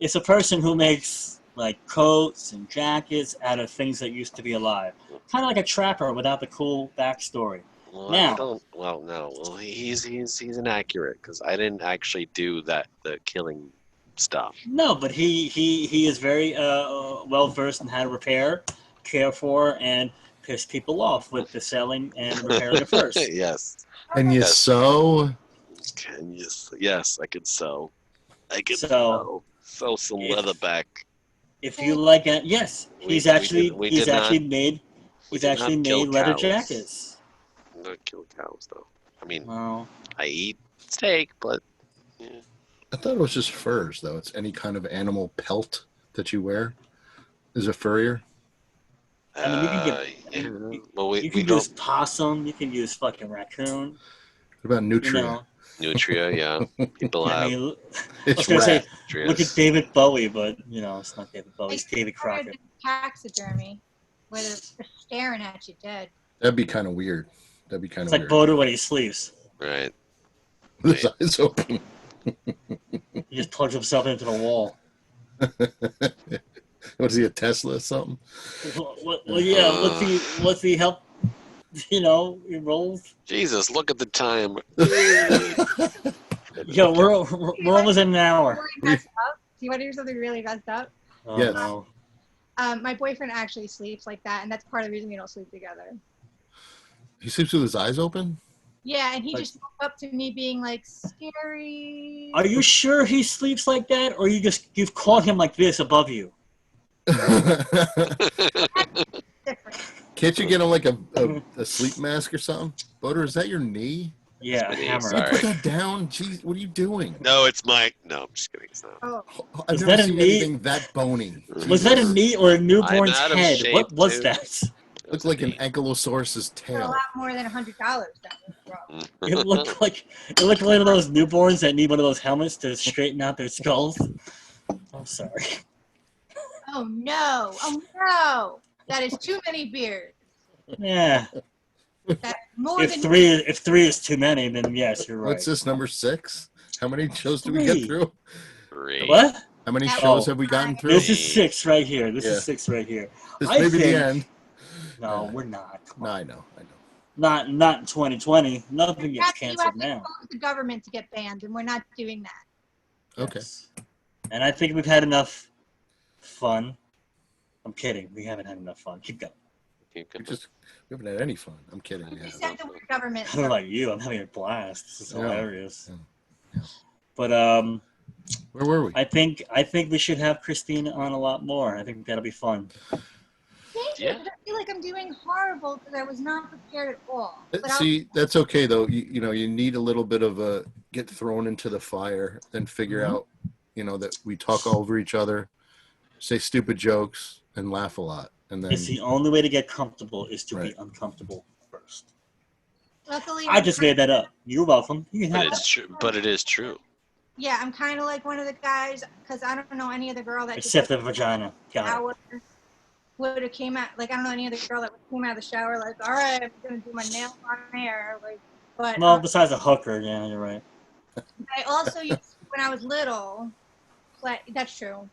It's a person who makes like coats and jackets out of things that used to be alive. Kind of like a trapper without the cool backstory. Well, Now- I don't. Well, no. Well, he's inaccurate because I didn't actually do the killing stuff. No, but he is very well versed in how to repair, care for, and piss people off with the selling and repairing of furs. Yes. And you Yes. sew. Can you? Yes, I could sew. I could So- sew some if- leather back. If you like it, yes, We he's did actually not made kill leather cows. jackets. Not kill cows though. I mean, Well, I eat steak, but yeah. I thought it was just furs, though. It's any kind of animal pelt that you wear is a furrier. I mean, you can yeah. Well, you we can don't use possum, you can use fucking raccoon. What about nutria? You know, nutria. Yeah, people I have mean, I It's was gonna say, rat. nutrias. look at David Bowie, but you know, it's not David Bowie. It's Like, David rather Crockett. than taxidermy, where they're staring at you dead. That'd be kind of weird. That'd be kind It's of like weird. Boder when he sleeps. Right. With his eyes open. He just plugs himself into the wall. What is he, a Tesla or something? Well, yeah. What's he help? You know, he rolls. Jesus, look at the time. Yo, we're almost at an hour. Really messed up. Do you want to hear something really messed up? Oh, Yes. no. My boyfriend actually sleeps like that, and that's part of the reason we don't sleep together. He sleeps with his eyes open? Yeah, and he Like- just woke up to me being like, scary. Are you sure he sleeps like that, or you've caught him like this above you? different? Can't you get him like a sleep mask or something? Boder, is that your knee? Yeah, It's hammer. Sorry. Put that down. Jeez, what are you doing? No, it's my. No, I'm just kidding. It's not. Oh, I've Was never that a seen knee? anything that bony. Was that a knee or a newborn's I'm out of head? shape, What was too. that? Looked like an ankylosaurus's for a tail. lot more than $100. That was wrong. It looked like one of those newborns that need one of those helmets to straighten out their skulls. I'm sorry. Oh no! Oh no! That is too many beers. Yeah. That's more If than three is too many, then yes, you're right. What's this, number 6? How many shows did we Three. get through? Three. What? How many Oh. shows have we gotten through? This is 6 right here. This Yeah. is 6 right here. This I may be think- the end. No, we're not. Come No, on. I know. Not in 2020. Nothing gets you have canceled to now. close the government to get banned, and we're not doing that. Okay. Yes. And I think we've had enough fun. I'm kidding. We haven't had enough fun. Keep going. You We can- we haven't had any fun. I'm kidding. We You haven't. said the word government. I don't know about you. I'm having a blast. This is Yeah. hilarious. Yeah. But Where were we? I think we should have Christina on a lot more. I think that'll be fun. Thank you, Yeah. but I feel like I'm doing horrible because I was not prepared at all. But I'll- See, that's okay though. You know, you need a little bit of a get thrown into the fire, then figure Mhm. out, that we talk over each other, say stupid jokes, and laugh a lot, and then It's the only way to get comfortable is to Right. be uncomfortable first. luckily, I just made that up. You're welcome. You can But have it's that. true. But it is true. Yeah, I'm kind of like one of the guys because I don't know any other girl that Except the vagina. Got it. shower would have came out like I don't know any other girl that came out of the shower like, all right, I'm gonna do my nails on air, like. But Well, besides a hooker, yeah, you're right. I also used when I was little. That's true.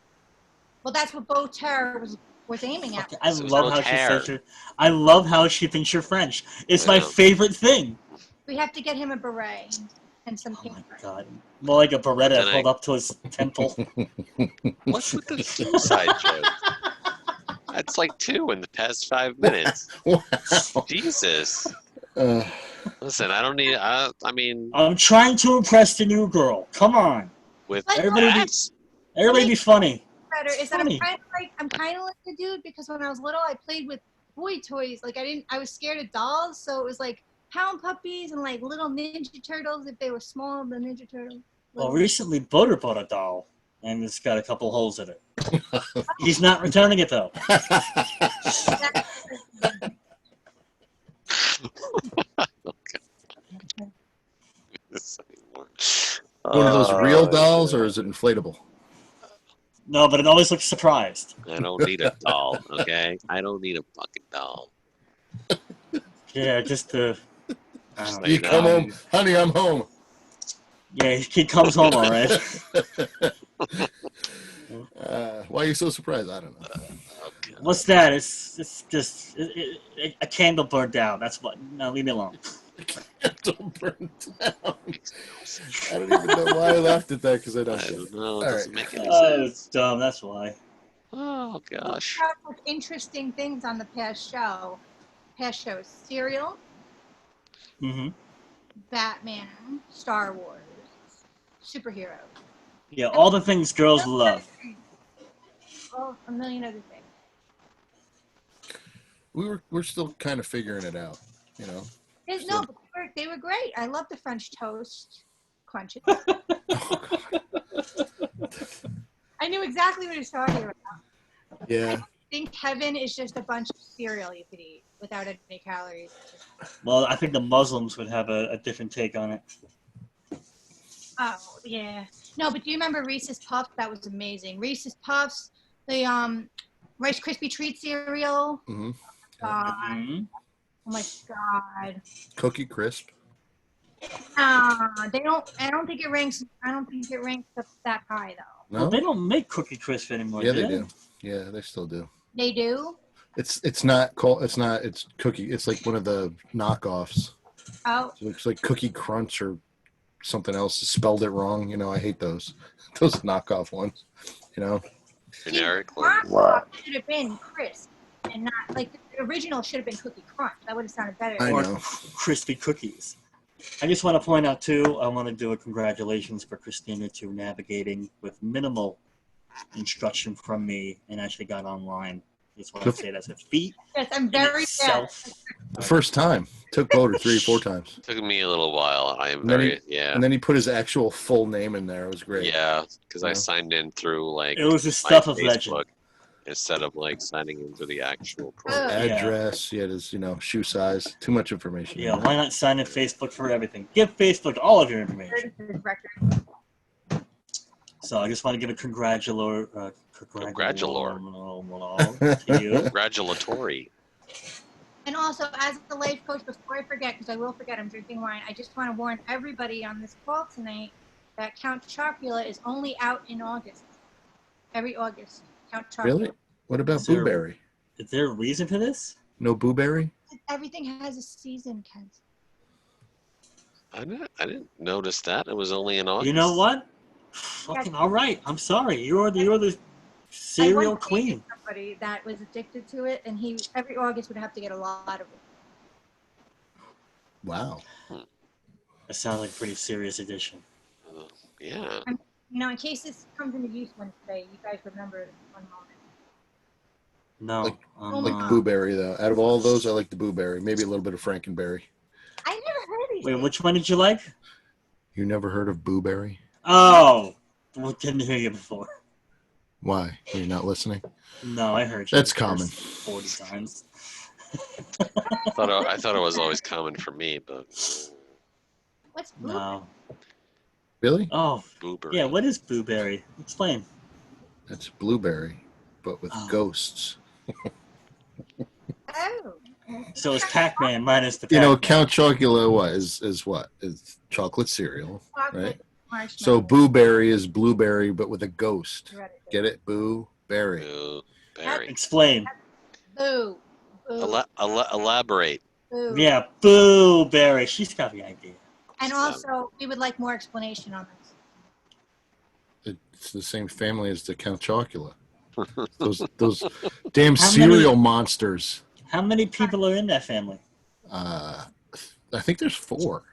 Well, that's what Bo Terror was aiming at. I So love no how she hair. says you're, I love how she thinks you're French. It's my Yeah. favorite thing. We have to get him a beret and some Oh my paper. god. More like a Beretta Then I- held up to his temple. What's with the suicide joke? That's like 2 in the past 5 minutes. wow. Jesus. Uh, Listen, I don't need. I mean, I'm trying to impress the new girl. Come on. with Like, Everybody be, rats. everybody be funny. Better is that Funny. I'm kind of like the dude because when I was little I played with boy toys. Like I was scared of dolls, so it was like pound puppies and like little Ninja Turtles if they were small. The Ninja Turtles. Well, recently Butter bought a doll. and it's got a couple holes in it. He's not returning it though. This anymore. One of those real dolls, yeah. or is it inflatable? No, but it always looks surprised. I don't need a doll, okay? I don't need a fucking doll. Yeah, just to. I don't You know. come home, honey. I'm home. Yeah, he comes home all right. Why are you so surprised? I don't know. Okay. What's that? It's just a candle burned out. That's what. No, leave me alone. Don't burn down. I don't even know why I laughed at that because I I don't get don't it. know. All It doesn't right. make any Oh, sense. it's dumb. That's why. Oh gosh. Of interesting things on the past shows: Serial, Mm-hmm. Batman, Star Wars, superhero. Yeah, all the things girls love. Oh, a million other things. We're still kind of figuring it out, you know. No, but they were great. I love the French toast crunches. I knew exactly what he was talking about. Yeah. I think heaven is just a bunch of cereal you could eat without any calories. Well, I think the Muslims would have a different take on it. Oh, yeah. No, but do you remember Reese's Puffs? That was amazing. Reese's Puffs, the Rice Krispie Treat cereal. Mm-hmm. Mm-hmm. Oh my God. Cookie Crisp. They don't. I don't think it ranks up that high though. No. Well, they don't make Cookie Crisp anymore. Yeah, do they do. Yeah, they still do. They do. It's not called. It's not. It's cookie. It's like one of the knockoffs. Oh, It looks like Cookie Crunch or something else. Spelled it wrong. You know, I hate those knockoff ones. You know. Generic one. wow. Should have been crisp and not like the original should have been Cookie Crunch. That would have sounded better. I Or know. crispy cookies. I just want to point out too. I want to do a congratulations for Christina to navigating with minimal instruction from me and actually got online. Just want to say that's a feat Yes, I'm in very sad. itself. The first time took Boulder 3 or 4 times, Took me a little while. I am And then very yeah. and then he put his actual full name in there. It was great. Yeah, because I Yeah. signed in through like It was the my stuff of legend. Facebook instead of like signing into the actual Oh. program. Address. He had his shoe size. Too much information. Yeah, why not sign in Facebook for everything? Give Facebook all of your information. Curtis's record. So I just want to give a congratulatory to you. Congratulatory. And also, as the life coach, before I forget, because I will forget, I'm drinking wine. I just want to warn everybody on this call tonight that Count Chocula is only out in August. Every August, Count Chocula. Really? What about Is there- Blueberry? Is there a reason for this? No Blueberry? Everything has a season, Kent. I didn't notice that. It was only in August. You know what? Fucking all right. I'm sorry. You're the cereal I once queen. dated somebody that was addicted to it, and he every August would have to get a lot of it. Wow. That sounds like a pretty serious addition. Yeah. You know, in case this comes into use one day, you guys remember it in one moment. No. Like- Oh Like my God. Blueberry though. Out of all those, I like the Blueberry. Maybe a little bit of Frankenberry. I never heard these. Wait, which one did you like? You never heard of Blueberry? Oh, well, didn't hear you before. Why? You're not listening? No, I heard you. That's the first common. 40 times. I thought it was always common for me, but What's blue? No. Really? Oh, Boober. yeah. What is blueberry? Explain. That's Blueberry, but with Oh. ghosts. Oh. So it's Pac-Man minus the You know, Pac-Man. Count Chocula what? Is what? Is chocolate cereal. Chocolate Right. marshmallow. So Blueberry is blueberry, but with a ghost. Hereditary. Get it? Boo-berry. Boo. Berry. Explain. Boo. Boo. Elaborate. Boo. Yeah, blueberry. She's got the idea. And also, we would like more explanation on this. It's the same family as the Count Chocula. Those damn How many- cereal monsters. How many people are in that family? I think there's 4.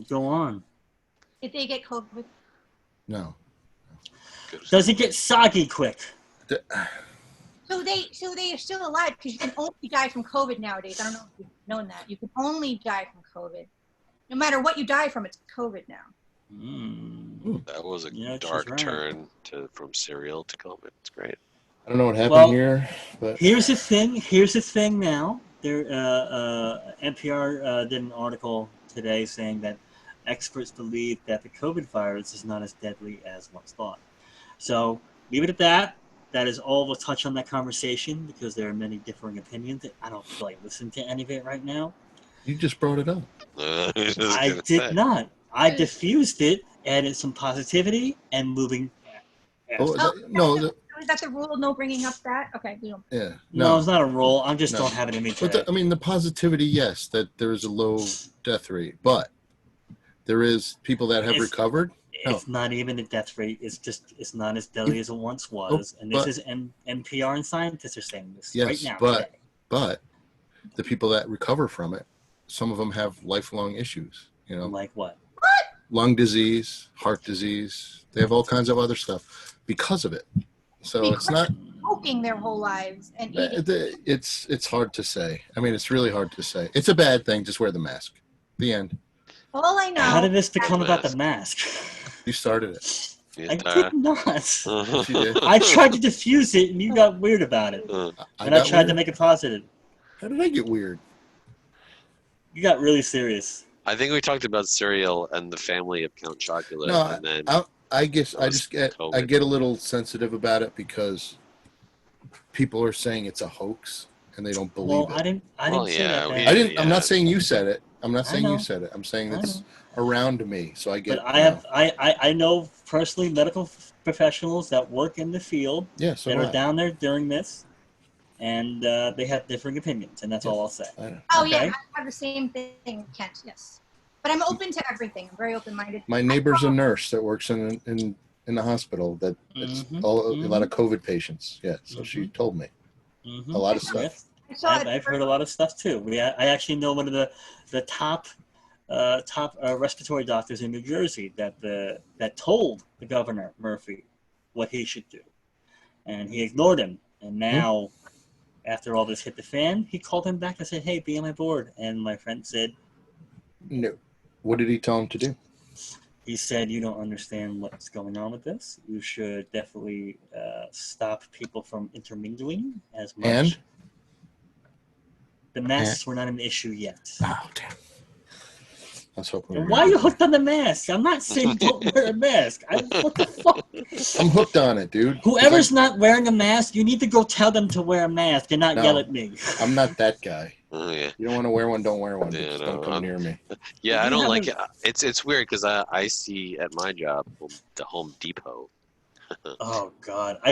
Go on. If they get COVID. No. Does it get soggy quick? So they are still alive because you can only die from COVID nowadays. I don't know if you've known that. You can only die from COVID. No matter what you die from, it's COVID now. That was a Yeah, she's dark right. turn from Serial to COVID. It's great. I don't know what happened Well, here, but Here's the thing. Here's the thing. Now, NPR did an article today saying that experts believe that the COVID virus is not as deadly as once thought. So leave it at that. That is all we'll touch on that conversation because there are many differing opinions. I don't feel like listening to any of it right now. you just brought it up. I did not. I diffused it, added some positivity, and moving. Oh, Is that the rule? No bringing up that? Okay, we don't. yeah. No, it's not a rule. I just No. don't have it in me But today. I mean, the positivity, yes, that there is a low death rate, but there is people that have It's- recovered. It's not even a death rate. It's not as deadly as it once was. And this but- is NPR and scientists are saying this Yes, right now. but- Today. But the people that recover from it, some of them have lifelong issues. Like what? Lung disease, heart disease. They have all kinds of other stuff because of it. So it's not. Smoking their whole lives and eating. It's hard to say. I mean, it's really hard to say. It's a bad thing. Just wear the mask. The end. All I know. How did this become about the mask? You started it. I did not. Yes, you did. I tried to diffuse it, and you got weird about it. And I got tried to weird. make it positive. How did I get weird? You got really serious. I think we talked about Serial and the family of Count Chocula, No, and then I guess I was just get COVID. I get a little sensitive about it because people are saying it's a hoax and they don't believe Well, it. I didn't Well, say yeah, that. we- man. I'm not saying you said it. I'm not I saying know. you said it. I'm saying I it's know. around me. So I get. But I know personally medical professionals that work in the field Yeah. So that do are I. down there during this, and they have differing opinions, and that's all I'll say. I know. Oh Okay. yeah, I have the same thing, Kent. Yes, but I'm open to everything. I'm very open-minded. My neighbor's a nurse that works in the hospital. That it's Mhm, a lot of COVID patients. Yeah. So she told me Mhm. a lot of stuff. Yes. I saw it. I've heard a lot of stuff too. I actually know one of the top respiratory doctors in New Jersey that told the governor Murphy what he should do, and he ignored him. And now, after all this hit the fan, he called him back and said, "Hey, be on my board." And my friend said, No. What did he tell him to do? he said, "You don't understand what's going on with this. You should definitely stop people from intermingling as much." And? The masks were not an issue yet. Oh damn! I was hoping. And why are you hooked on the mask? I'm not saying don't wear a mask. What the fuck? I'm hooked on it, dude. Whoever's not wearing a mask, you need to go tell them to wear a mask and not No. yell at me. I'm not that guy. oh yeah, You don't want to wear one, don't wear one. Yeah, Just no, don't come I'm- near me. yeah. I You don't have like a- it. It's weird because I see at my job the Home Depot. Oh God! I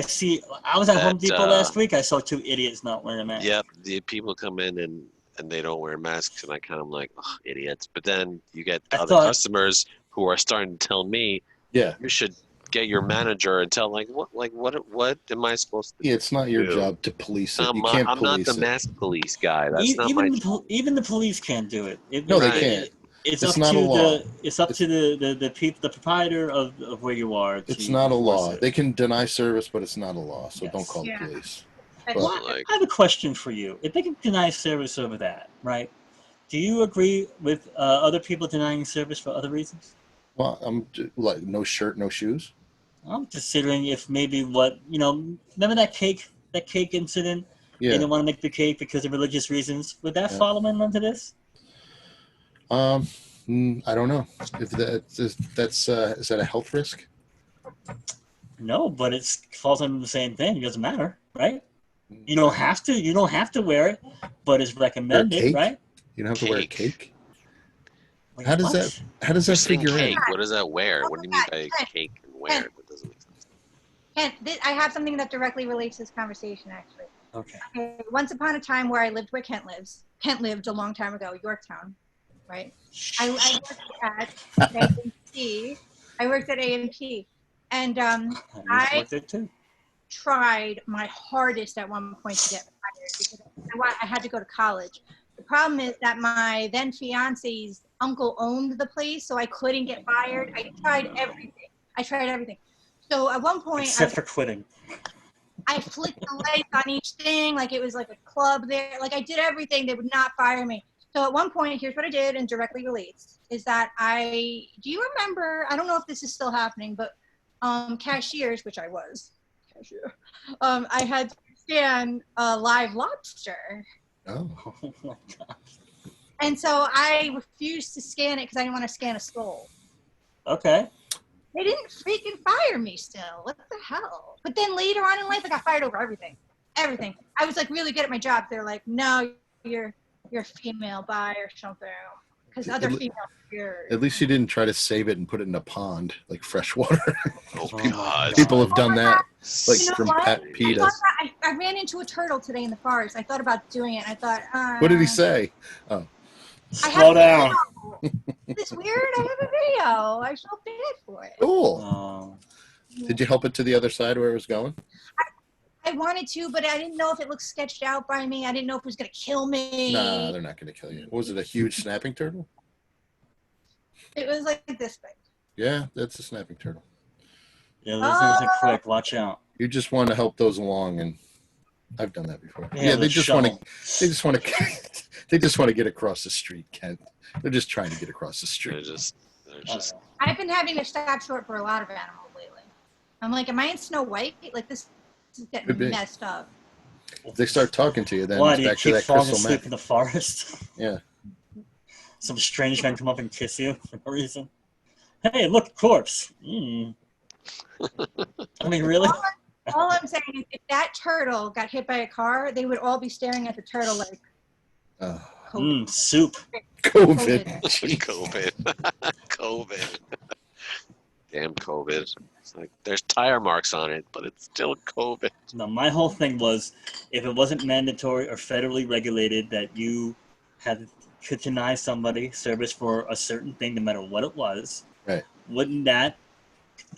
was at Home That, Depot last week. I saw two idiots not wearing a mask. Yep, the people come in and they don't wear masks, and I kind of like, oh, idiots. But then you get I other thought- customers who are starting to tell me, Yeah. you should get your manager and tell what am I supposed to do? Yeah, it's not your Dude. job to police it. I'm You not, can't I'm not police the it. mask police guy. That's not my job. Even the police can't do it. No, they Right. can't. It's It's up not to a law. it's up to the people, the proprietor of where you are. To It's not a enforce law. it. They can deny service, but it's not a law. So Yes. don't call the Yeah. police. But Well, Like, I have a question for you. If they can deny service over that, right? Do you agree with other people denying service for other reasons? Well, like no shirt, no shoes. I'm considering if maybe remember that cake incident? They Yeah. didn't want to make the cake because of religious reasons. Would that Yeah. follow in onto this? I don't know if that's is that a health risk? No, but it falls under the same thing. It doesn't matter, right? You don't have to. You don't have to wear it, but it's recommended, cake? right? You don't have to wear a Cake. cake. Wait, How does what? that? How does you're that saying figure in? cake. What does that wear? What do you mean by cake and wear? That doesn't make sense. Kent, I have something that directly relates to this conversation, actually. Okay. Okay, once upon a time where I lived where Kent lives. Kent lived a long time ago, Yorktown, right? I worked at AMP. I worked at AMP. And I worked there too. tried my hardest at one point to get fired because I had to go to college. The problem is that my then fiance's uncle owned the place, so I couldn't get fired. I tried everything. So at one point, Except for quitting. I flicked the lights on each thing like it was like a club there. Like I did everything. They would not fire me. So at one point, here's what I did, and directly relates, is that do you remember, I don't know if this is still happening, but cashiers, which I was, cashier, I had to scan a live lobster. Oh. Oh my God. And so I refused to scan it because I didn't want to scan a soul. Okay. They didn't freaking fire me still. What the hell? But then later on in life, I got fired over everything. Everything. I was like really good at my job. They're like, no, you're female bi or something. Because other females are At least you didn't try to save it and put it in a pond like fresh water. Oh, Oh my God. People have done that, like You know from what? Pat I, PETA. thought about, I ran into a turtle today in the forest. I thought about doing it. I thought, What did he say? I Slow have a down. video. It's weird. I have a video. I feel bad for it. Cool. Oh. Did you help it to the other side where it was going? I wanted to, but I didn't know if it looked sketched out by me. I didn't know if it was going to kill me. Nah, they're not going to kill you. Was it a huge snapping turtle? It was like this big. Yeah, that's a snapping turtle. Yeah, those things are quick. Watch out. You just want to help those along, and I've done that before. Yeah, Yeah, they the just want to. shovel. They just want to. They just want to get across the street, Kent. They're just trying to get across the They're street. just I've been having to stop short for a lot of animals lately. I'm like, am I in Snow White? Like this is Could getting be. messed up. If they start talking to you, then Why it's do you back to keep that falling crystal asleep meth. in the forest? Yeah. Some strange man come up and kiss you for no reason. Hey, look, corpse. I mean, really? All I'm saying is if that turtle got hit by a car, they would all be staring at the turtle like COVID. Soup. COVID. COVID. COVID. Damn COVID. It's like there's tire marks on it, but it's still COVID. No, my whole thing was, if it wasn't mandatory or federally regulated that you could deny somebody service for a certain thing, no matter what it was, Right. wouldn't that?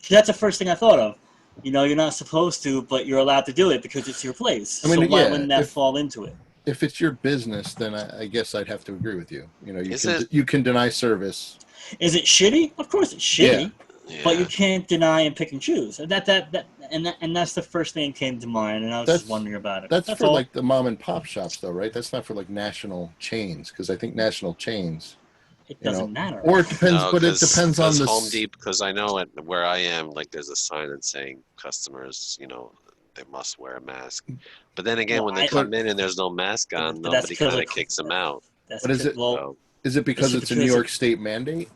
That's the first thing I thought of. You know, you're not supposed to, but you're allowed to do it because it's your place. I mean, so why yeah, wouldn't that if- fall into it? If it's your business, then I guess I'd have to agree with you. You know, Is it- you can deny service. Is it shitty? Of course it's shitty, Yeah. but you can't deny and pick and choose. And that's the first thing that came to mind, and I was just That's- wondering about it. That's for all. like the mom and pop shops, though, right? That's not for like national chains, because I think national chains, It doesn't matter. or it depends, No, but it depends on the. Home Depot. Because I know where I am, like there's a sign that's saying customers, they must wear a mask. But then again, Well, when they come in and there's no mask on, But that's nobody because kind of- of kicks them out. That's What is because- it? Well, So, Is it because Is it it's a New because York State mandate?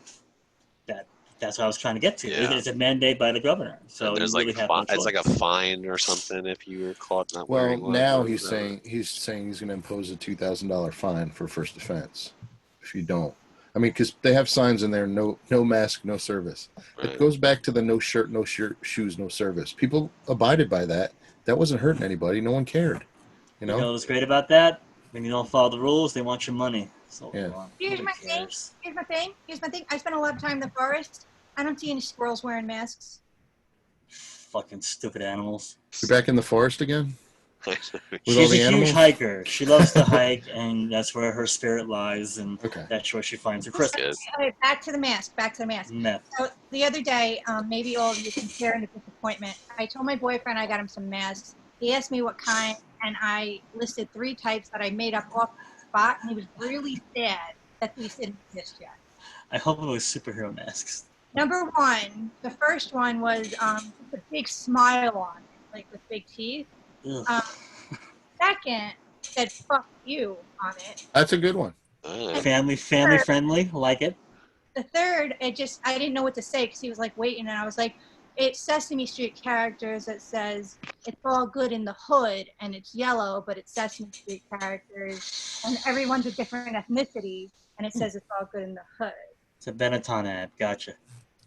that's what I was trying to get to. Yeah. It's a mandate by the governor, so and there's you really like have no it's like a choice. fine or something if you were caught not Well, wearing one. now or he's whatever. saying he's going to impose a $2,000 fine for first offense if you don't. I mean, because they have signs in there: no mask, no service. Right. It goes back to the no shirt, shoes, no service. People abided by that. That wasn't hurting anybody. No one cared. You You know know. what's great about that? When you don't follow the rules, they want your money. So Yeah. Here's nobody my thing. cares. Here's my thing. I spend a lot of time in the forest. I don't see any squirrels wearing masks. Fucking stupid animals. You're back in the forest again. With all She's the a animals? huge hiker. She loves to hike, and that's where her spirit lies, and Okay. that's where she finds her crystal. Good. Okay, back to the mask. Meth. So the other day, maybe all of you can share in a disappointment. I told my boyfriend I got him some masks. He asked me what kind, and I listed 3 types that I made up off the spot, and he was really sad that these didn't exist yet. I hope it was superhero masks. Number 1, the first one was a big smile on it, like with big teeth. Ugh. Second said "fuck you" on it. That's a good one. Ah, Family friendly, like it. The third, I didn't know what to say because he was like waiting, and I was like, it's Sesame Street characters that says it's all good in the hood, and it's yellow, but it's Sesame Street characters, and everyone's a different ethnicity, and it says it's all good in the hood. It's a Benetton ad. Gotcha.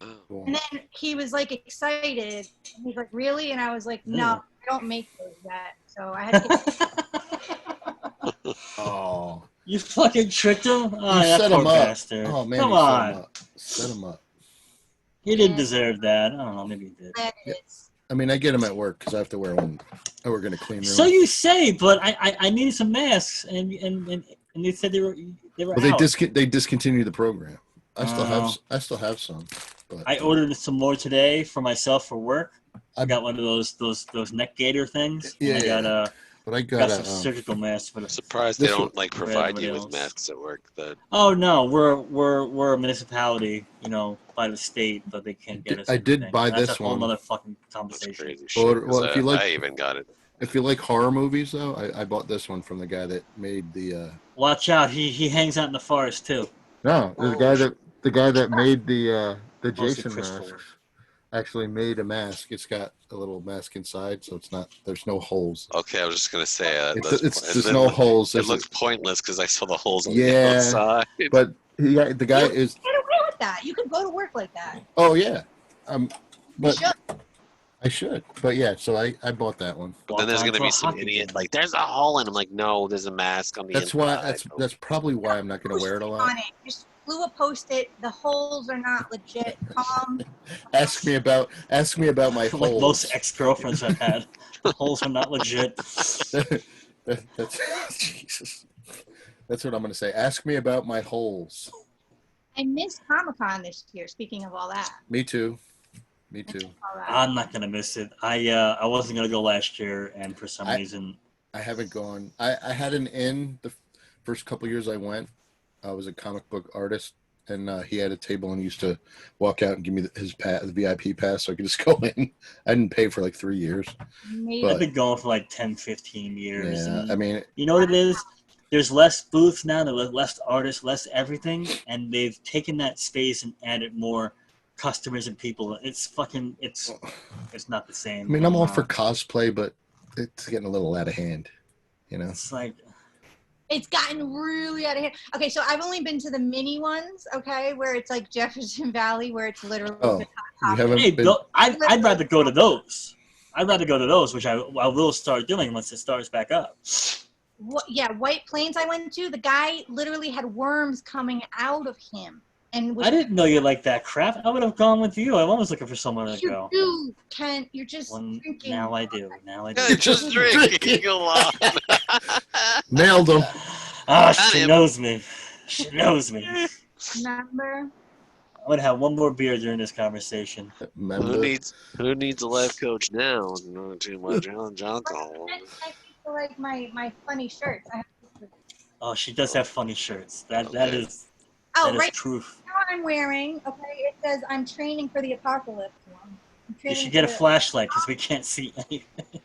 oh. Cool. And then he was like excited, and he's like, really? And I was like, no, I don't make those yet. So I had to get Oh, You fucking tricked him? Oh, you that set poor him up. bastard. Oh man, Come you set on. him up. Set him up. He didn't deserve that. I don't know. Maybe he did. that Yep. is. I mean, I get him at work because I have to wear one. I work in a clean room. So you say, but I needed some masks, and they said they were well, they out. they discontinued the program. I Oh. still have some. But I ordered some more today for myself for work. I I- got one of those neck gaiter things. Yeah, And I got But I got got some a surgical masks for I'm the. surprised they This don't like provide everybody you with else. masks at work. That Oh no, we're a municipality, by the state, but they can't get us. I did anything. buy That's this a whole one. nother fucking that's conversation. crazy Well, shit. 'cause, well, if you like- I even got it. If you like horror movies, though, I bought this one from the guy that made the. Watch out, he hangs out in the forest too. No, Oh, the guy that made the Mostly Jason crystal. masks actually made a mask. It's got a little mask inside, so it's not. There's no holes. Okay, I was just gonna say It's just no holes. It There's looks pointless because I saw the holes on Yeah. the outside. but the guy is. Get away with that. You could go to work like that. Oh yeah, You but should. I should. But yeah, so I bought that one. But then there's Walk gonna onto be a some hockey idiot game. like, "There's a hole," and I'm like, "No, there's a mask on the That's why. inside." That's probably why I'm not going to wear it a lot. On it. Just glue a post-it. The holes are not legit. Calm. Ask me about my Like holes. most ex-girlfriends I've had, the holes are not legit. That's Jesus. That's what I'm going to say. Ask me about my holes. I missed Comic-Con this year. Speaking of all that. Me too. Me too. All that. I'm not gonna miss it. I wasn't gonna go last year, and for some reason, I haven't gone. I had an in the first couple years I went. I was a comic book artist, and he had a table and he used to walk out and give me his the VIP pass so I could just go in. I didn't pay for like 3 years. Maybe. I've been going for like 10, 15 years. Yeah, and I mean, you know what it is? There's less booths now, there's less artists, less everything, and they've taken that space and added more customers and people. It's not the same. I mean, I'm all for cosplay, but it's getting a little out of hand. It's like, It's gotten really out of hand. Okay, so I've only been to the mini ones, okay, where it's like Jefferson Valley, where it's literally Oh, the you top. haven't hey, been. I'd rather go to those. I'd rather go to those, which I will start doing once it starts back up. Yeah, White Plains I went to, the guy literally had worms coming out of him. And was I didn't know you liked that crap. I would have gone with you. I was looking for someone to you go. do, Kent. You're just Well, drinking. now I do. Now I Yeah, do. just drinking a lot. Nailed him. Ah, Got she him. knows me. She knows me. Remember? I'm gonna have one more beer during this conversation. Who Remember? needs a life coach now? Not too much alcohol. I feel like my funny shirts. I have Oh, she does have funny shirts. That Okay. is oh, that is right proof. now I'm wearing, okay, it says I'm training for the apocalypse one. I'm You training should get a for the- flashlight because we can't see anything.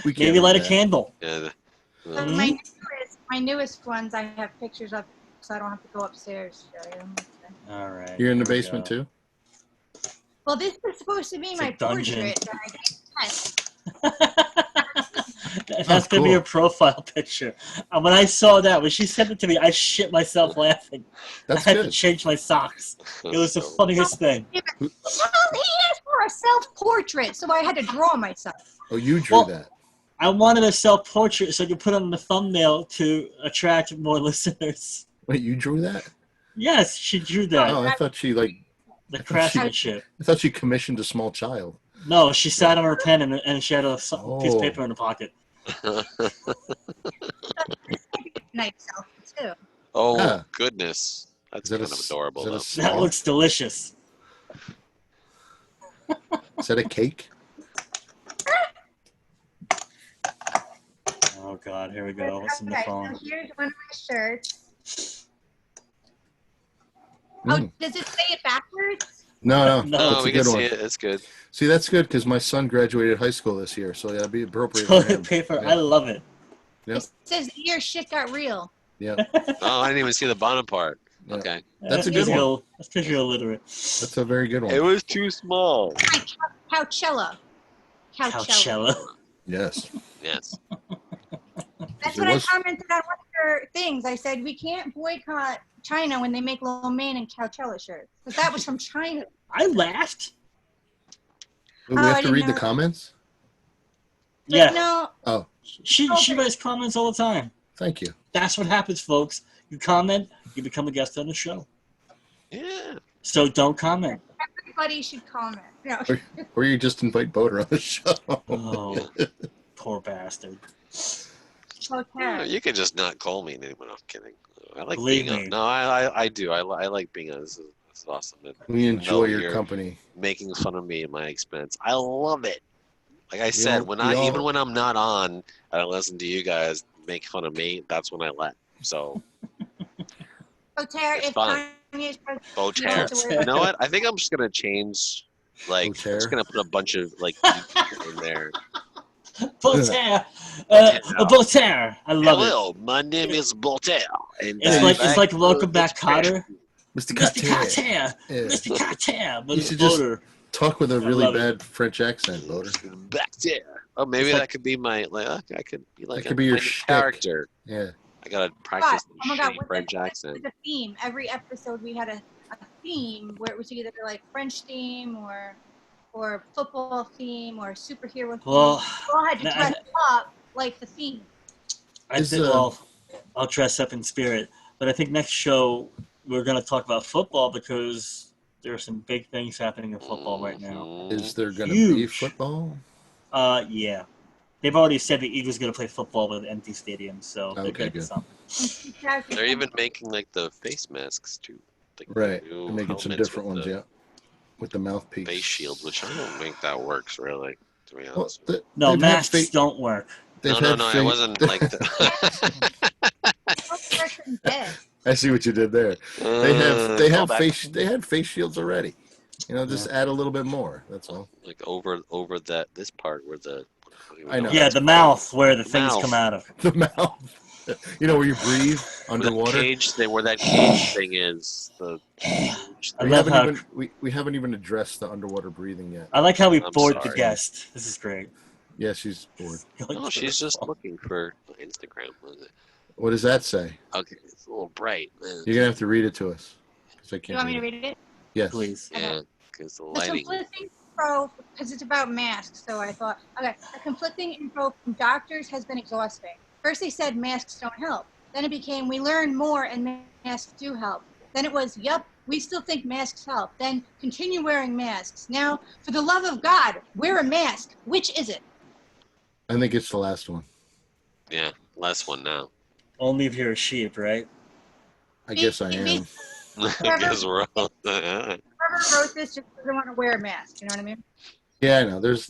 We can't Maybe do light a that. candle. Yeah. So Mhm. my newest ones I have pictures of, so I don't have to go upstairs to show you. All right. You're in the here we basement go. too. Well, this is supposed to be It's my a dungeon. portrait that I gave Kent. That's gonna be cool. her profile picture. And when I saw that, when she sent it to me, I shit myself laughing. That's I had to good. change my socks. It was the funniest thing. Well, he asked for a self-portrait, so I had to draw myself. Oh, you drew Well, that. I wanted a self-portrait so I could put it on the thumbnail to attract more listeners. Wait, you drew that? Yes, she drew that. Oh, I thought she The craftsmanship. commissioned a small child. No, she sat on her pen and she had a piece Oh. of paper in her pocket. Nice selfie too. Oh Yeah. goodness, that's Is that kind a of s- adorable. is that a though. s- That Oh. looks delicious. Is that a cake? Oh God, here we go. What's in the Okay, phone? so here's one of my shirts. Mm. Oh, does it say it backwards? No, No, Oh, that's we a can good see one. it. It's good. See, that's good because my son graduated high school this year, so that'd be appropriate for him. Toilet paper. Yeah. I love it. Yep. It says the year shit got real. Yeah, Oh, I didn't even see the bottom part. Yeah. Okay, That's a good because one. That's because you're illiterate. that's a very good it one. was too small. Couchella. Couchella. Yes. Yes. That's It what was- I commented on one of your things. I said we can't boycott China when they make lo mein and Couchella shirts. Because that was from China. I laughed. We Oh, have I to didn't read the know. comments. But Yeah, no, she Okay. writes comments all the time. Thank you. That's what happens, folks. You comment, you become a guest on the show. Yeah. So don't comment. everybody should comment. No. Or you just invite Boder on the show. Oh, poor bastard. Okay. You could just not call me anymore. No, I'm kidding. I like Believe being me. on. No, I do. I like being on. This is awesome. And We enjoy no, your you're company. making fun of me at my expense. I love it. Like I said, all- even when I'm not on, and I listen to you guys make fun of me. That's when I let. So So Tara, It's if fine. Kanye's president, you don't Voltaire. have to worry You about know what? I think I'm just gonna change. Like, I'm Voltaire? just gonna put a bunch of like people in there. Voltaire. Voltaire. Voltaire. I love it. Hello, my name is Voltaire. And It's Yeah, like you it's should- like Welcome Back, Cotter. Mr. Mr. Cartier. Cartier. Yeah. Mr. Cartier. But You it's should just- Voter. Talk with a really love it. bad French accent, voter. Back there. Oh, maybe It's like- that could be my I could be like That could be your my new shtick. character. Yeah. I gotta practice Oh my God, the what French was accent. the theme? Every episode we had a theme where it was either like French theme or football theme or superhero theme. Well, We all had to nah, dress up like the theme. I Is, think I'll dress up in spirit. But I think next show we're going to talk about football because there are some big things happening in football right now. Mhm. Is there going to be Huge. football? Yeah. They've already said the Eagles are going to play football with an empty stadium, so they Okay, better good. do something. They're even making like the face masks too. Like Right. new They're making some helmets different with ones, the yeah. With the mouthpiece. face shield, which I don't think that works really. To be Well, honest. No, they've had masks fa- don't work. they've No, had I fa- wasn't like. Dead. I see what you did there. They have callback. they had face shields already. You know, just add a little bit more. That's all. Like over this part where the. don't even I know. what Yeah, it's the called. mouth where the The things mouth. come out of. The mouth. You know where you breathe Where that underwater. cage thing, where that cage thing is. The I We love haven't how even we haven't even addressed the underwater breathing yet. I like how we I'm bored the sorry. guest. This is great. Yeah, she's bored. No, she's just looking for Instagram. What does that say? Okay, it's a little bright. You're gonna have to read it to us. 'Cause I You can't want me to read read it? Yes. Please. Yeah, because the The lighting. conflicting info, because it's about masks, so I thought, okay, the conflicting info from doctors has been exhausting. First they said masks don't help. Then it became, we learn more and masks do help. Then it was, yep, we still think masks help. Then continue wearing masks. Now, for the love of God, wear a mask. Which is it? I think it's the last one. Yeah, last one now. Only if you're a sheep, right? I guess I am. I guess we're all. Whoever wrote this just doesn't want to wear a mask. You know what I mean? Yeah, I know. There's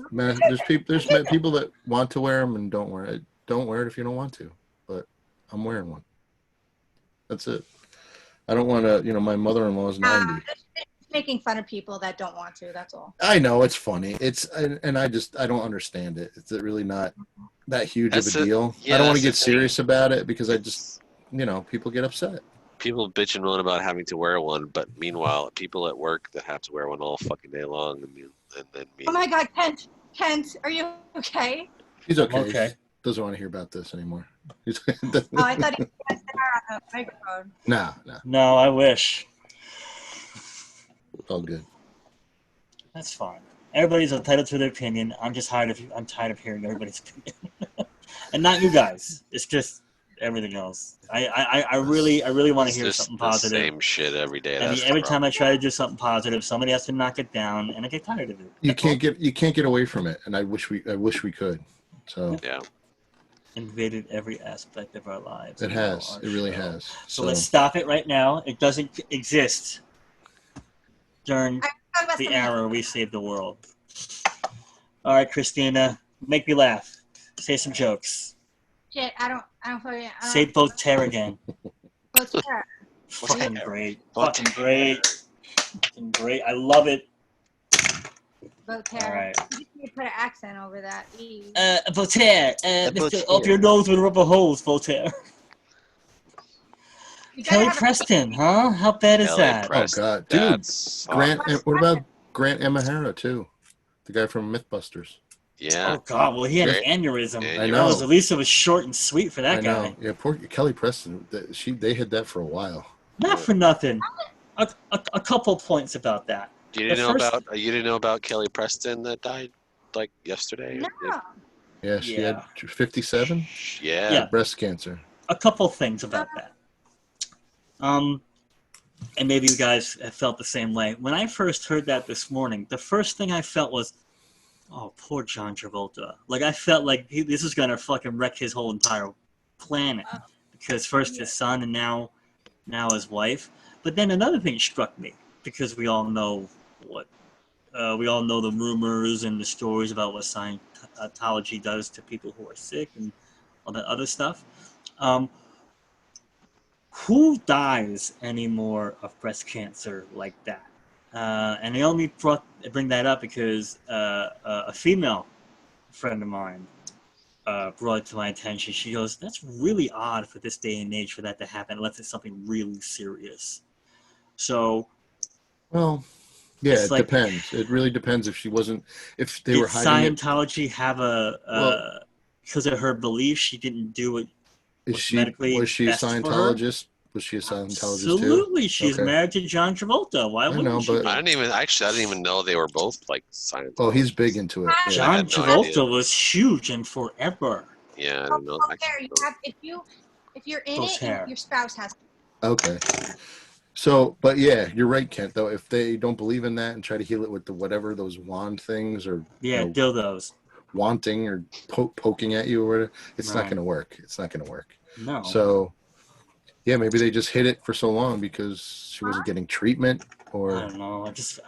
people that want to wear them and don't wear it. Don't wear it if you don't want to. But I'm wearing one. That's it. I don't want to. You know, my mother-in-law is 90. It's making fun of people that don't want to. That's all. I know it's funny. And I don't understand it. It's really not that huge That's of a it. deal. Yeah, I don't want to that's get the thing. serious about it because I just, people get upset. People bitch and moan about having to wear one, but meanwhile, people at work that have to wear one all fucking day long, and then me. Oh my God, Kent, are you okay? He's okay. Okay. He doesn't want to hear about this anymore. Oh, I thought he had Sarah on the microphone. No, No, I wish. all good. That's fine. Everybody's entitled to their opinion. I'm tired of hearing everybody's opinion. And not you guys. It's just everything else. I really want to It's hear just something the positive. same shit every day. I mean, That's every the time I problem. try to do something positive, somebody has to knock it down, and I get tired of it. You That's all. can't get away from it, and I wish we could. So Yeah. Invaded every aspect of our lives. it has. Our It really show. has. So let's stop it right now. It doesn't exist during Talk about the something era we saved the world. All right, Christina, make me laugh. Say some jokes. Shit, I don't fucking. Say Voltaire again. What's that? Fucking Voltaire. great. Voltaire. Fucking great. Fucking great. I love it. Voltaire. All right. You need to put an accent over that. E. Voltaire. Voltaire. Up your nose with rubber holes, Voltaire. You gotta Kelly have a- Preston, huh? How bad is Kelly that? Preston. Oh God, dude! That's Grant. What about Grant Imahara too? The guy from MythBusters. Yeah. Oh God! Well, he had Great. an aneurysm. I That know. was, at least it was short and sweet for that I guy. know. Yeah, poor Kelly Preston. They had that for a while. Not for nothing. A couple points about that. You didn't The know about Kelly Preston that died like yesterday? No. Yeah, she Yeah. had 57 Yeah. Yeah. breast cancer. A couple things about that. And maybe you guys have felt the same way. When I first heard that this morning, the first thing I felt was, oh, poor John Travolta. Like, I felt like this is going to fucking wreck his whole entire planet. Because first his son and now his wife. But then another thing struck me, because we all know the rumors and the stories about what Scientology does to people who are sick and all that other stuff. Who dies anymore of breast cancer like that? And I only bring that up because a female friend of mine brought it to my attention. She goes, "That's really odd for this day and age for that to happen, unless it's something really serious." So, Well, yeah, it's it like, depends. It really depends if they did were hiding it. Scientology have Well, because of her belief, she didn't do it was was medically she a best for her? Scientologist? Was she a Scientologist too? Absolutely, she's Okay. married to John Travolta. Why I wouldn't know, she but- be? I didn't even know they were both like Scientologists. Oh, he's big into it. Yeah. John had no Travolta idea. was huge and forever. Yeah, I Oh, don't know. hair. Actually, You have, if you're in Close it, hair. your spouse has. Okay. So, but yeah, you're right, Kent. Though, if they don't believe in that and try to heal it with the whatever those wand things or Yeah, dildos. wanting or poking at you or whatever, it's not Right. going to work. It's not going to work. No. So, yeah, maybe they just hid it for so long because she wasn't getting treatment I or don't know. I is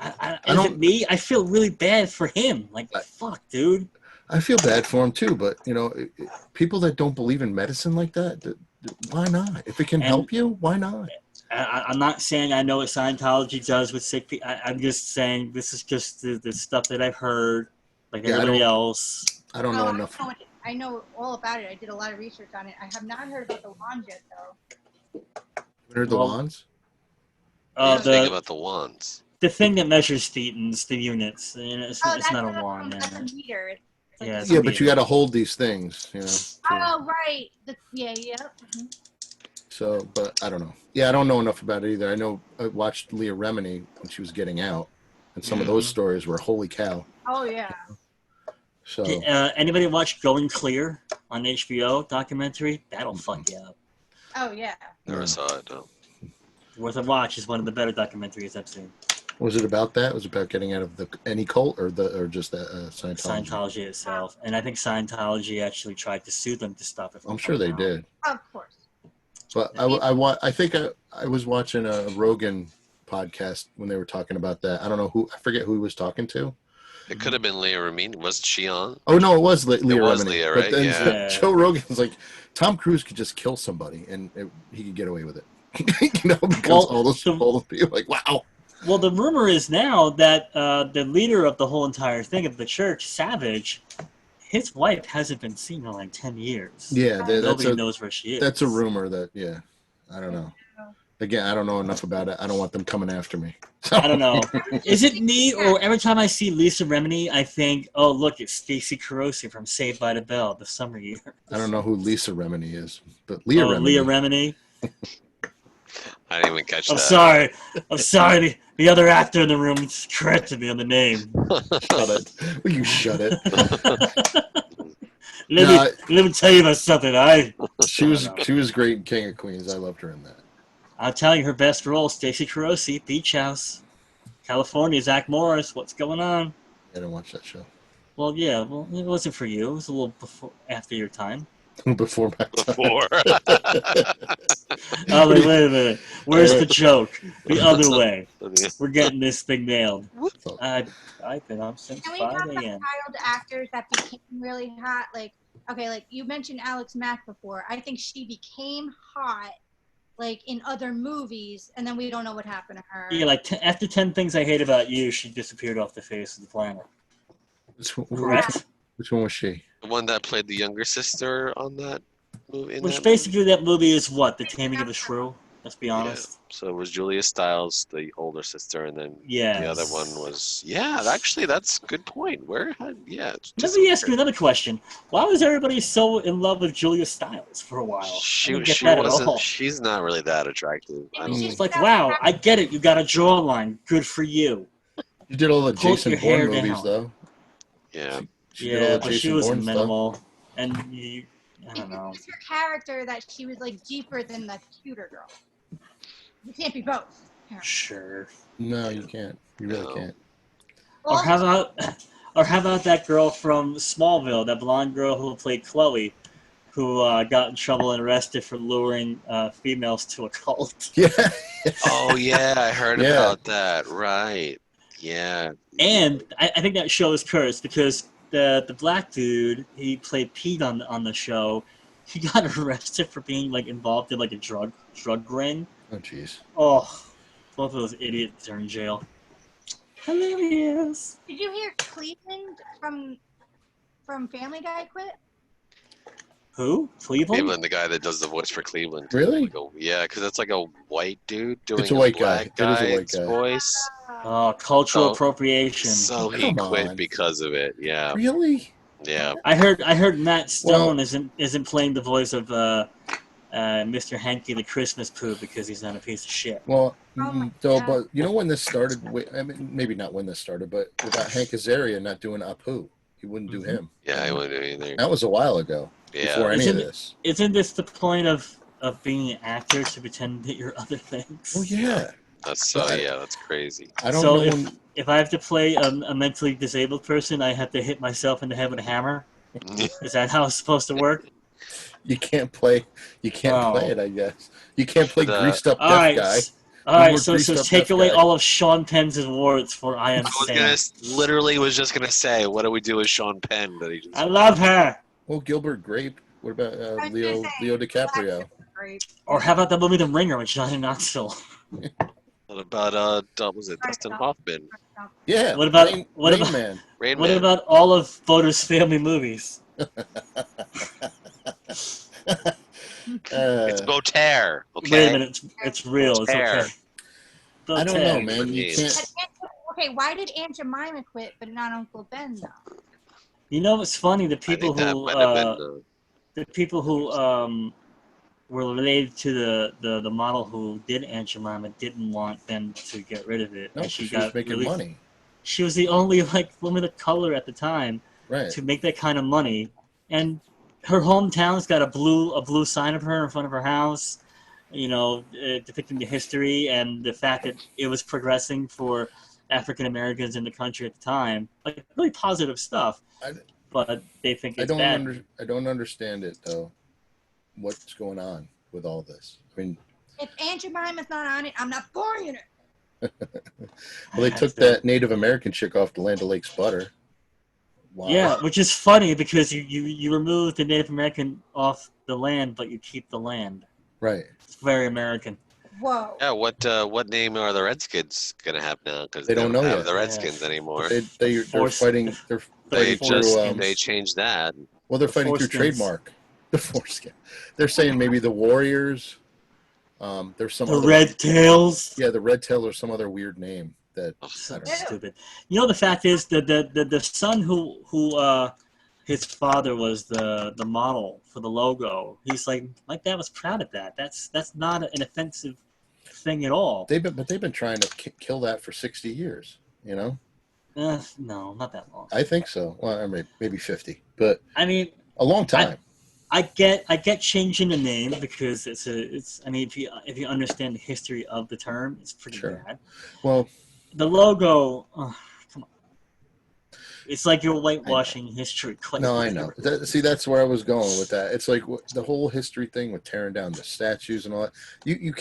don't- it me? I feel really bad for him. Like, fuck, dude. I feel bad for him too. But people that don't believe in medicine like that, why not? If it can And- help you, why not? I'm not saying I know what Scientology does with sick people. I'm just saying this is just the stuff that I've heard, like Yeah, I everybody don't- else. I don't know enough. I know all about it. I did a lot of research on it. I have not heard about the wand yet, though. Heard the Well, wands? think about the wands. The thing that measures thetans, the units. It's that's not a wand. That's a meter. It's like Yeah, a- it's Yeah, a but you got to hold these things, Oh, right. Yeah. Mhm. So, but I don't know. Yeah, I don't know enough about it either. I know I watched Leah Remini when she was getting out, and some of those stories were holy cow. Oh, yeah. So, Anybody watch Going Clear on HBO documentary? That'll fuck you up. Oh, yeah. Never saw it. No. Worth a watch. Is one of the better documentaries I've seen. was it about that? Was it about getting out of any cult or just Scientology? Scientology itself, and I think Scientology actually tried to sue them to stop it. I'm sure they did. Of course. But I think I was watching a Rogan podcast when they were talking about that. I don't know I forget who he was talking to. It could have been Leah Remini. Wasn't she on? Oh no, it was Leah was Remini. Leah, But right? then Yeah. Joe Rogan's like, Tom Cruise could just kill somebody and he could get away with it. Because Well, all those people like, wow. Well, the rumor is now that the leader of the whole entire thing of the church, Savage, his wife hasn't been seen in like 10 years. Yeah, Nobody knows where she is. That's a rumor that, I don't know. Again, I don't know enough about it. I don't want them coming after me. I don't know. Is it me, or every time I see Lisa Remini, I think, oh, look, it's Stacey Carosi from Saved by the Bell, the summer year. I don't know who Lisa Remini is, but Leah Remini. Leah Remini. I didn't even catch I'm that. sorry. I'm sorry. The other actor in the room corrected me on the name. Shut it. Will you shut it? Let me tell you about something. She was great in King of Queens. I loved her in that. I'll tell you her best role, Stacey Carosi, Beach House, California, Zach Morris. What's going on? I didn't watch that show. Well, yeah. Well, it wasn't for you. It was a little after your time. Before my time. Before. Oh, wait a minute. Where's the joke? The other way. We're getting this thing nailed. I've been up since Can we 5 talk about a.m. child actors that became really hot? Like you mentioned Alex Mack before. I think she became hot, like in other movies, and then we don't know what happened to her. Yeah, like after 10 Things I Hate About You, she disappeared off the face of the planet. Correct. Which one was she? The one that played the younger sister on that movie. Which basically that movie is what? The Taming of the Shrew? Let's be honest. Yeah. So it was Julia Stiles, the older sister, and then Yes. the other one was actually that's a good point. Let me ask you another question. Why was everybody so in love with Julia Stiles for a while? She that at wasn't. all. She's not really that attractive. I don't It's like, wow, I get it. You got a jawline. Good for you. You did all the Pull Jason your hair Bourne movies, down. though. Yeah. She did all the but she Jason was Bourne stuff. minimal. And I don't know. It's her character that she was like deeper than the cuter girl. You can't be both. apparently. Sure. No, you can't. You really No. can't. Or how about that girl from Smallville, that blonde girl who played Chloe, who got in trouble and arrested for luring females to a cult? Yeah. Oh yeah, I heard Yeah. about that. Right. Yeah. And I think that show is cursed because the black dude, he played Pete on the show. He got arrested for being like involved in like a drug ring. Oh, jeez. Oh, both of those idiots are in jail. Hilarious. Did you hear Cleveland from Family Guy quit? Who? Cleveland? Cleveland, the guy that does the voice for Cleveland. Really? Like yeah, because it's like a white dude doing It's a white black guy. It is a white guy's guy. voice. Oh, cultural So- appropriation. So he Come quit on. because of it. Yeah, Really? yeah. I heard Matt Stone Well- isn't playing the voice of Mr. Hanky the Christmas Pooh because he's not a piece of shit. Well, Oh my so, God. but you know when this started? I mean, maybe not when this started, but about Hank Azaria not doing Apu. He wouldn't do him. Yeah, I wouldn't do anything. That was a while ago. Yeah, Before any of Isn't- this. Isn't this the point of being an actor, to pretend that you're other things? Oh yeah. that's that's crazy. I don't So know. if I have to play a mentally disabled person, I have to hit myself in the head with a hammer. Is that how it's supposed to work? You can't play. You can't Oh. play it. I guess you can't play The- greased up All deaf right, guy. all right. more So greased up take deaf away guy. all of Sean Penn's awards for I Am I was Sam. literally was just gonna say, what do we do with Sean Penn? That he just I love her. Well, Gilbert Grape. What about I was Leo gonna say, Leo DiCaprio? Great. Or how about the movie The Ringer with Johnny Knoxville? What about was it Dustin Hoffman? Yeah. What about- Rain, what Rain about- Man? Rain What Man. about all of Voters' family movies? It's Voltaire. Okay. Wait a minute, it's real. It's Voltaire. okay. I don't know, Voltaire. man. You Jeez. can't. Okay, why did Aunt Jemima quit, but not Uncle Ben though? You know what's funny? The I people think that who might have been. the people who were related to the model who did Aunt Jemima didn't want them to get rid of it. No, And she was making really- money. She was the only like woman of color at the time Right. to make that kind of money, and her hometown's got a blue sign of her in front of her house, you know, depicting the history and the fact that it was progressing for African Americans in the country at the time. Like really positive stuff, but they think I it's don't bad. I don't understand it though. What's going on with all this? I mean, If Aunt Jemima's not on it, I'm not buying it. well, they took that Native American chick off the Land O'Lakes butter. Wow. Yeah, which is funny because you remove the Native American off the land, but you keep the land. Right. It's very American. Whoa. Yeah, what name are the Redskins gonna have now? Because They don't know have yet. the Redskins anymore. They're Force- fighting. They're They fighting just through. they changed that. Well, they're The fighting through foreskins. trademark. The foreskin. They're saying maybe the Warriors. There's some The other, Red Tails. Yeah, the Red Tail or some other weird name that. So I don't know. stupid. You know, the fact is that the son who his father was the model for the logo. He's like, my dad was proud of that. That's not an offensive thing at all. They've been trying to kill that for 60 years. You know. No, not that long. I think so. Well, I mean, maybe 50, but I mean, a long time. I get changing the name because it's. I mean, if you understand the history of the term, it's pretty Sure. bad. Well, The logo, come on. It's like you're whitewashing history. Quite no, I know. See, that's where I was going with that. It's like the whole history thing with tearing down the statues and all that. You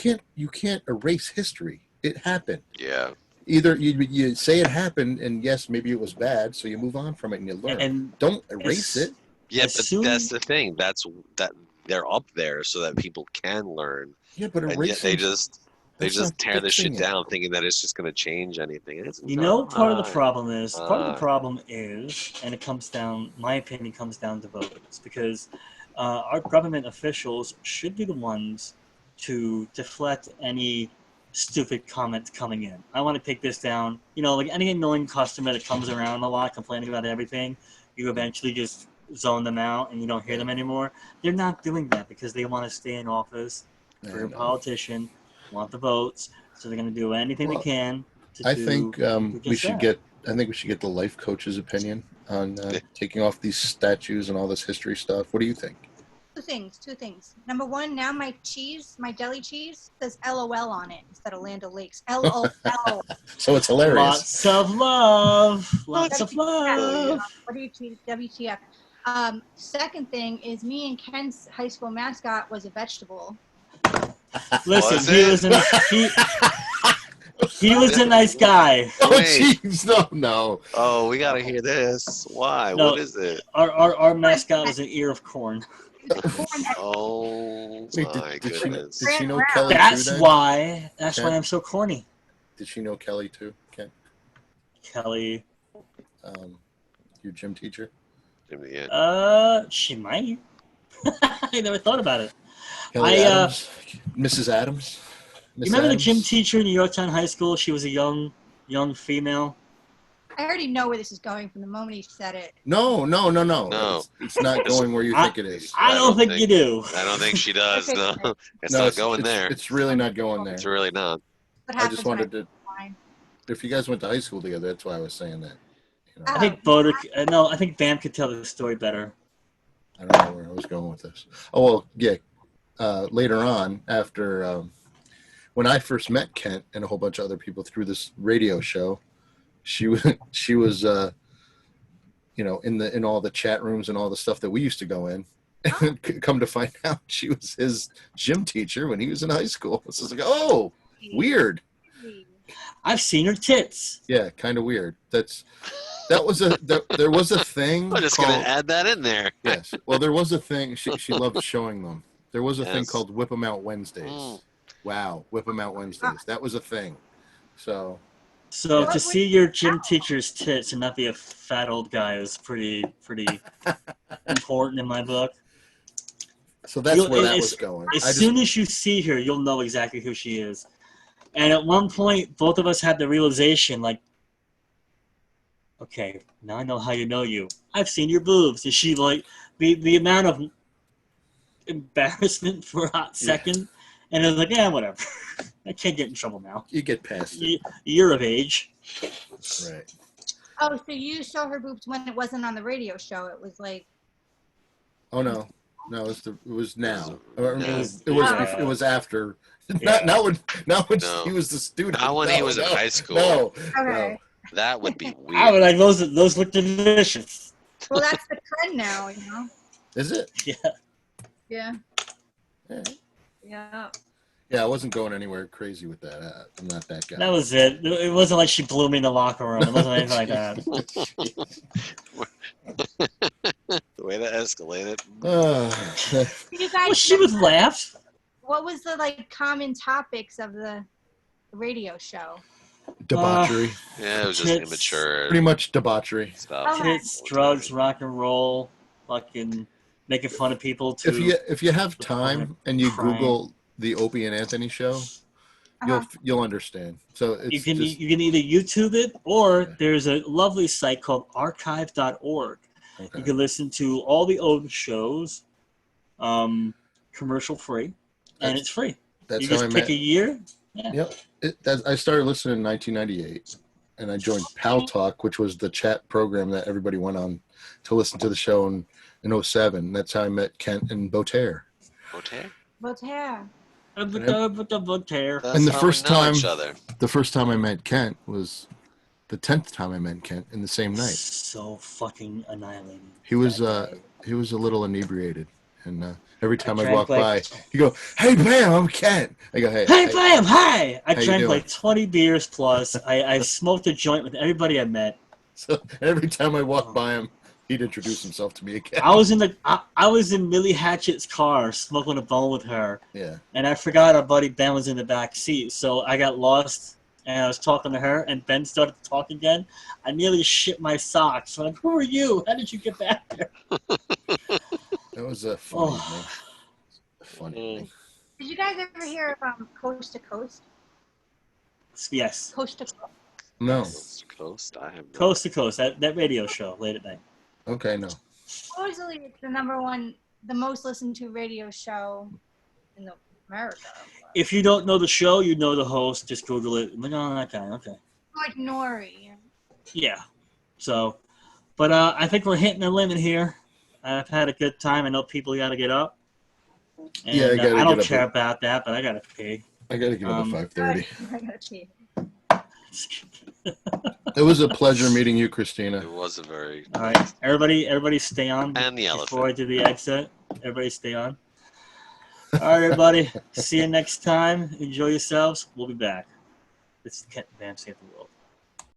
can't erase history. It happened. Yeah. Either you say it happened, and yes, maybe it was bad, so you move on from it and you learn. And Don't erase as- it. Yeah, As but soon- that's the thing. That they're up there so that people can learn, Yeah, but and yet erasing. they that's just not tear this shit fixing it. down, thinking that it's just going to change anything. It's you know, part of the not. problem is Uh, and it comes down. My opinion comes down to voters because our government officials should be the ones to deflect any stupid comments coming in. I want to take this down. You know, like any annoying customer that comes around a lot complaining about everything, you eventually just zone them out and you don't hear them anymore. They're not doing that because they want to stay in office. I They're a know. politician, want the votes, so they're going to do anything Well, they can to I do think just we should that. get. I think we should get the life coach's opinion on taking off these statues and all this history stuff. What do you think? Two things. Number one, now my deli cheese says LOL on it instead of Land O'Lakes. LOL. So it's hilarious. Lots of love. Lots of love. What do you cheese? WTF? Second thing is me and Ken's high school mascot was a vegetable. Listen, Was he it? was in he, He was a nice guy. Oh, Wait. jeez, no. Oh, we gotta hear this. Why? No. What is it? Our mascot was an ear of corn. Oh Wait, my did goodness. she know Kelly too? That's Then? why Okay. I'm so corny. Did she know Kelly too? Ken? Kelly. Your gym teacher? Yeah. She might. I never thought about it. Kelly Adams? Mrs. Adams? You remember the Adams? gym teacher in Yorktown High School? She was a young female. I already know where this is going from the moment he said it. No. No. It's not going where you think it is. I don't think you do. I don't think she does. No, it's No, not going there. It's really not going there. It's really not. What I happens just wanted when to. I fine. If you guys went to high school together, that's why I was saying that. You know, I think Boder. No, I think Bam could tell the story better. I don't know where I was going with this. Oh well, yeah. Later on, after when I first met Kent and a whole bunch of other people through this radio show, she was in all the chat rooms and all the stuff that we used to go in. And come to find out, she was his gym teacher when he was in high school. It's just like, oh, weird. I've seen her tits. Yeah, kind of weird. There was a thing. I'm just called, gonna add that in there. Yes. Well, there was a thing. She loved showing them. There was a thing Yes. called Whip 'em Out Wednesdays. Mm. Wow, Whip 'em Out Wednesdays. That was a thing. So So to see your gym teacher's tits and not be a fat old guy is pretty important in my book. that's You'll- where that as- was going. As soon as you see her, you'll know exactly who she is. And at one point, both of us had the realization, like, okay, now I know how you know you. I've seen your boobs. Is she like the amount of embarrassment for a hot second? And I was like, yeah, whatever. I can't get in trouble now. you get past it. You're of age. Right. Oh, so you saw her boobs when it wasn't on the radio show. It was like, Oh no. No, it was now. Yeah. It was after. Yeah. Not when No. he was the student. Not when he was in high school. No. okay. That would be I was weird. like, those look delicious. Well, that's the trend now, Is it? Yeah. Yeah. Yeah. Yeah. Yeah, I wasn't going anywhere crazy with that. I'm not that guy. That was it. It wasn't like she blew me in the locker room. It wasn't anything like that. The way that escalated. You guys, Well, she would laugh. what was the common topics of the radio show? Debauchery. Yeah, it was just Tits. immature Pretty much debauchery. stuff. Okay. Tits, drugs, rock and roll, fucking making fun of people too. If you have time and you Crying. Google the Opie and Anthony show, you'll understand. So it's you can just, you can either YouTube it or Yeah. there's a lovely site called archive.org. You okay. can listen to all the old shows, commercial free, and it's free. That's You how just I pick met. a year. Yep. I started listening in 1998, and I joined Pal Talk, which was the chat program that everybody went on to listen to the show in 07. That's how I met Kent and Botaire. Okay. Voltaire. Voltaire. That's And the how first we know time- each other. The first time I met Kent was the 10th time I met Kent in the same night. So fucking annihilating. He was That day. he was a little inebriated, and every time I drank walk like- by, he go, "Hey, Bam, I'm Kent." I go, "Hey, Hey, Bam, hi! I How you drank doing? like 20 beers plus. I smoked a joint with everybody I met. So every time I walk by him, he'd introduce himself to me again. I was in Millie Hatchett's car smoking a bone with her, Yeah. and I forgot our buddy Ben was in the back seat. So I got lost, and I was talking to her, and Ben started to talk again. I nearly shit my socks. I'm like, who are you? How did you get back there? That was a funny Oh. thing. Funny thing. Did you guys ever hear of Coast to Coast? Yes, Coast to Coast. No. Coast to coast. I have no Coast to Coast, that radio show late at night. Okay, no. Supposedly, it's the most listened to radio show in America. If you don't know the show, you know the host. Just Google it. Look on that guy. Okay. Like Nori. Yeah. So, but I think we're hitting the limit here. I've had a good time. I know people got to get up. And, Yeah, I gotta I don't get up care at- about that, but I got to pee. I gotta get up at 5:30. I gotta pee. It was a pleasure meeting you, Christina. It was a very All right, everybody, stay on. And the Before I elephant. do the exit, everybody stay on. All right, everybody. See you next time. Enjoy yourselves. We'll be back. This is Ken Vamsey of the world.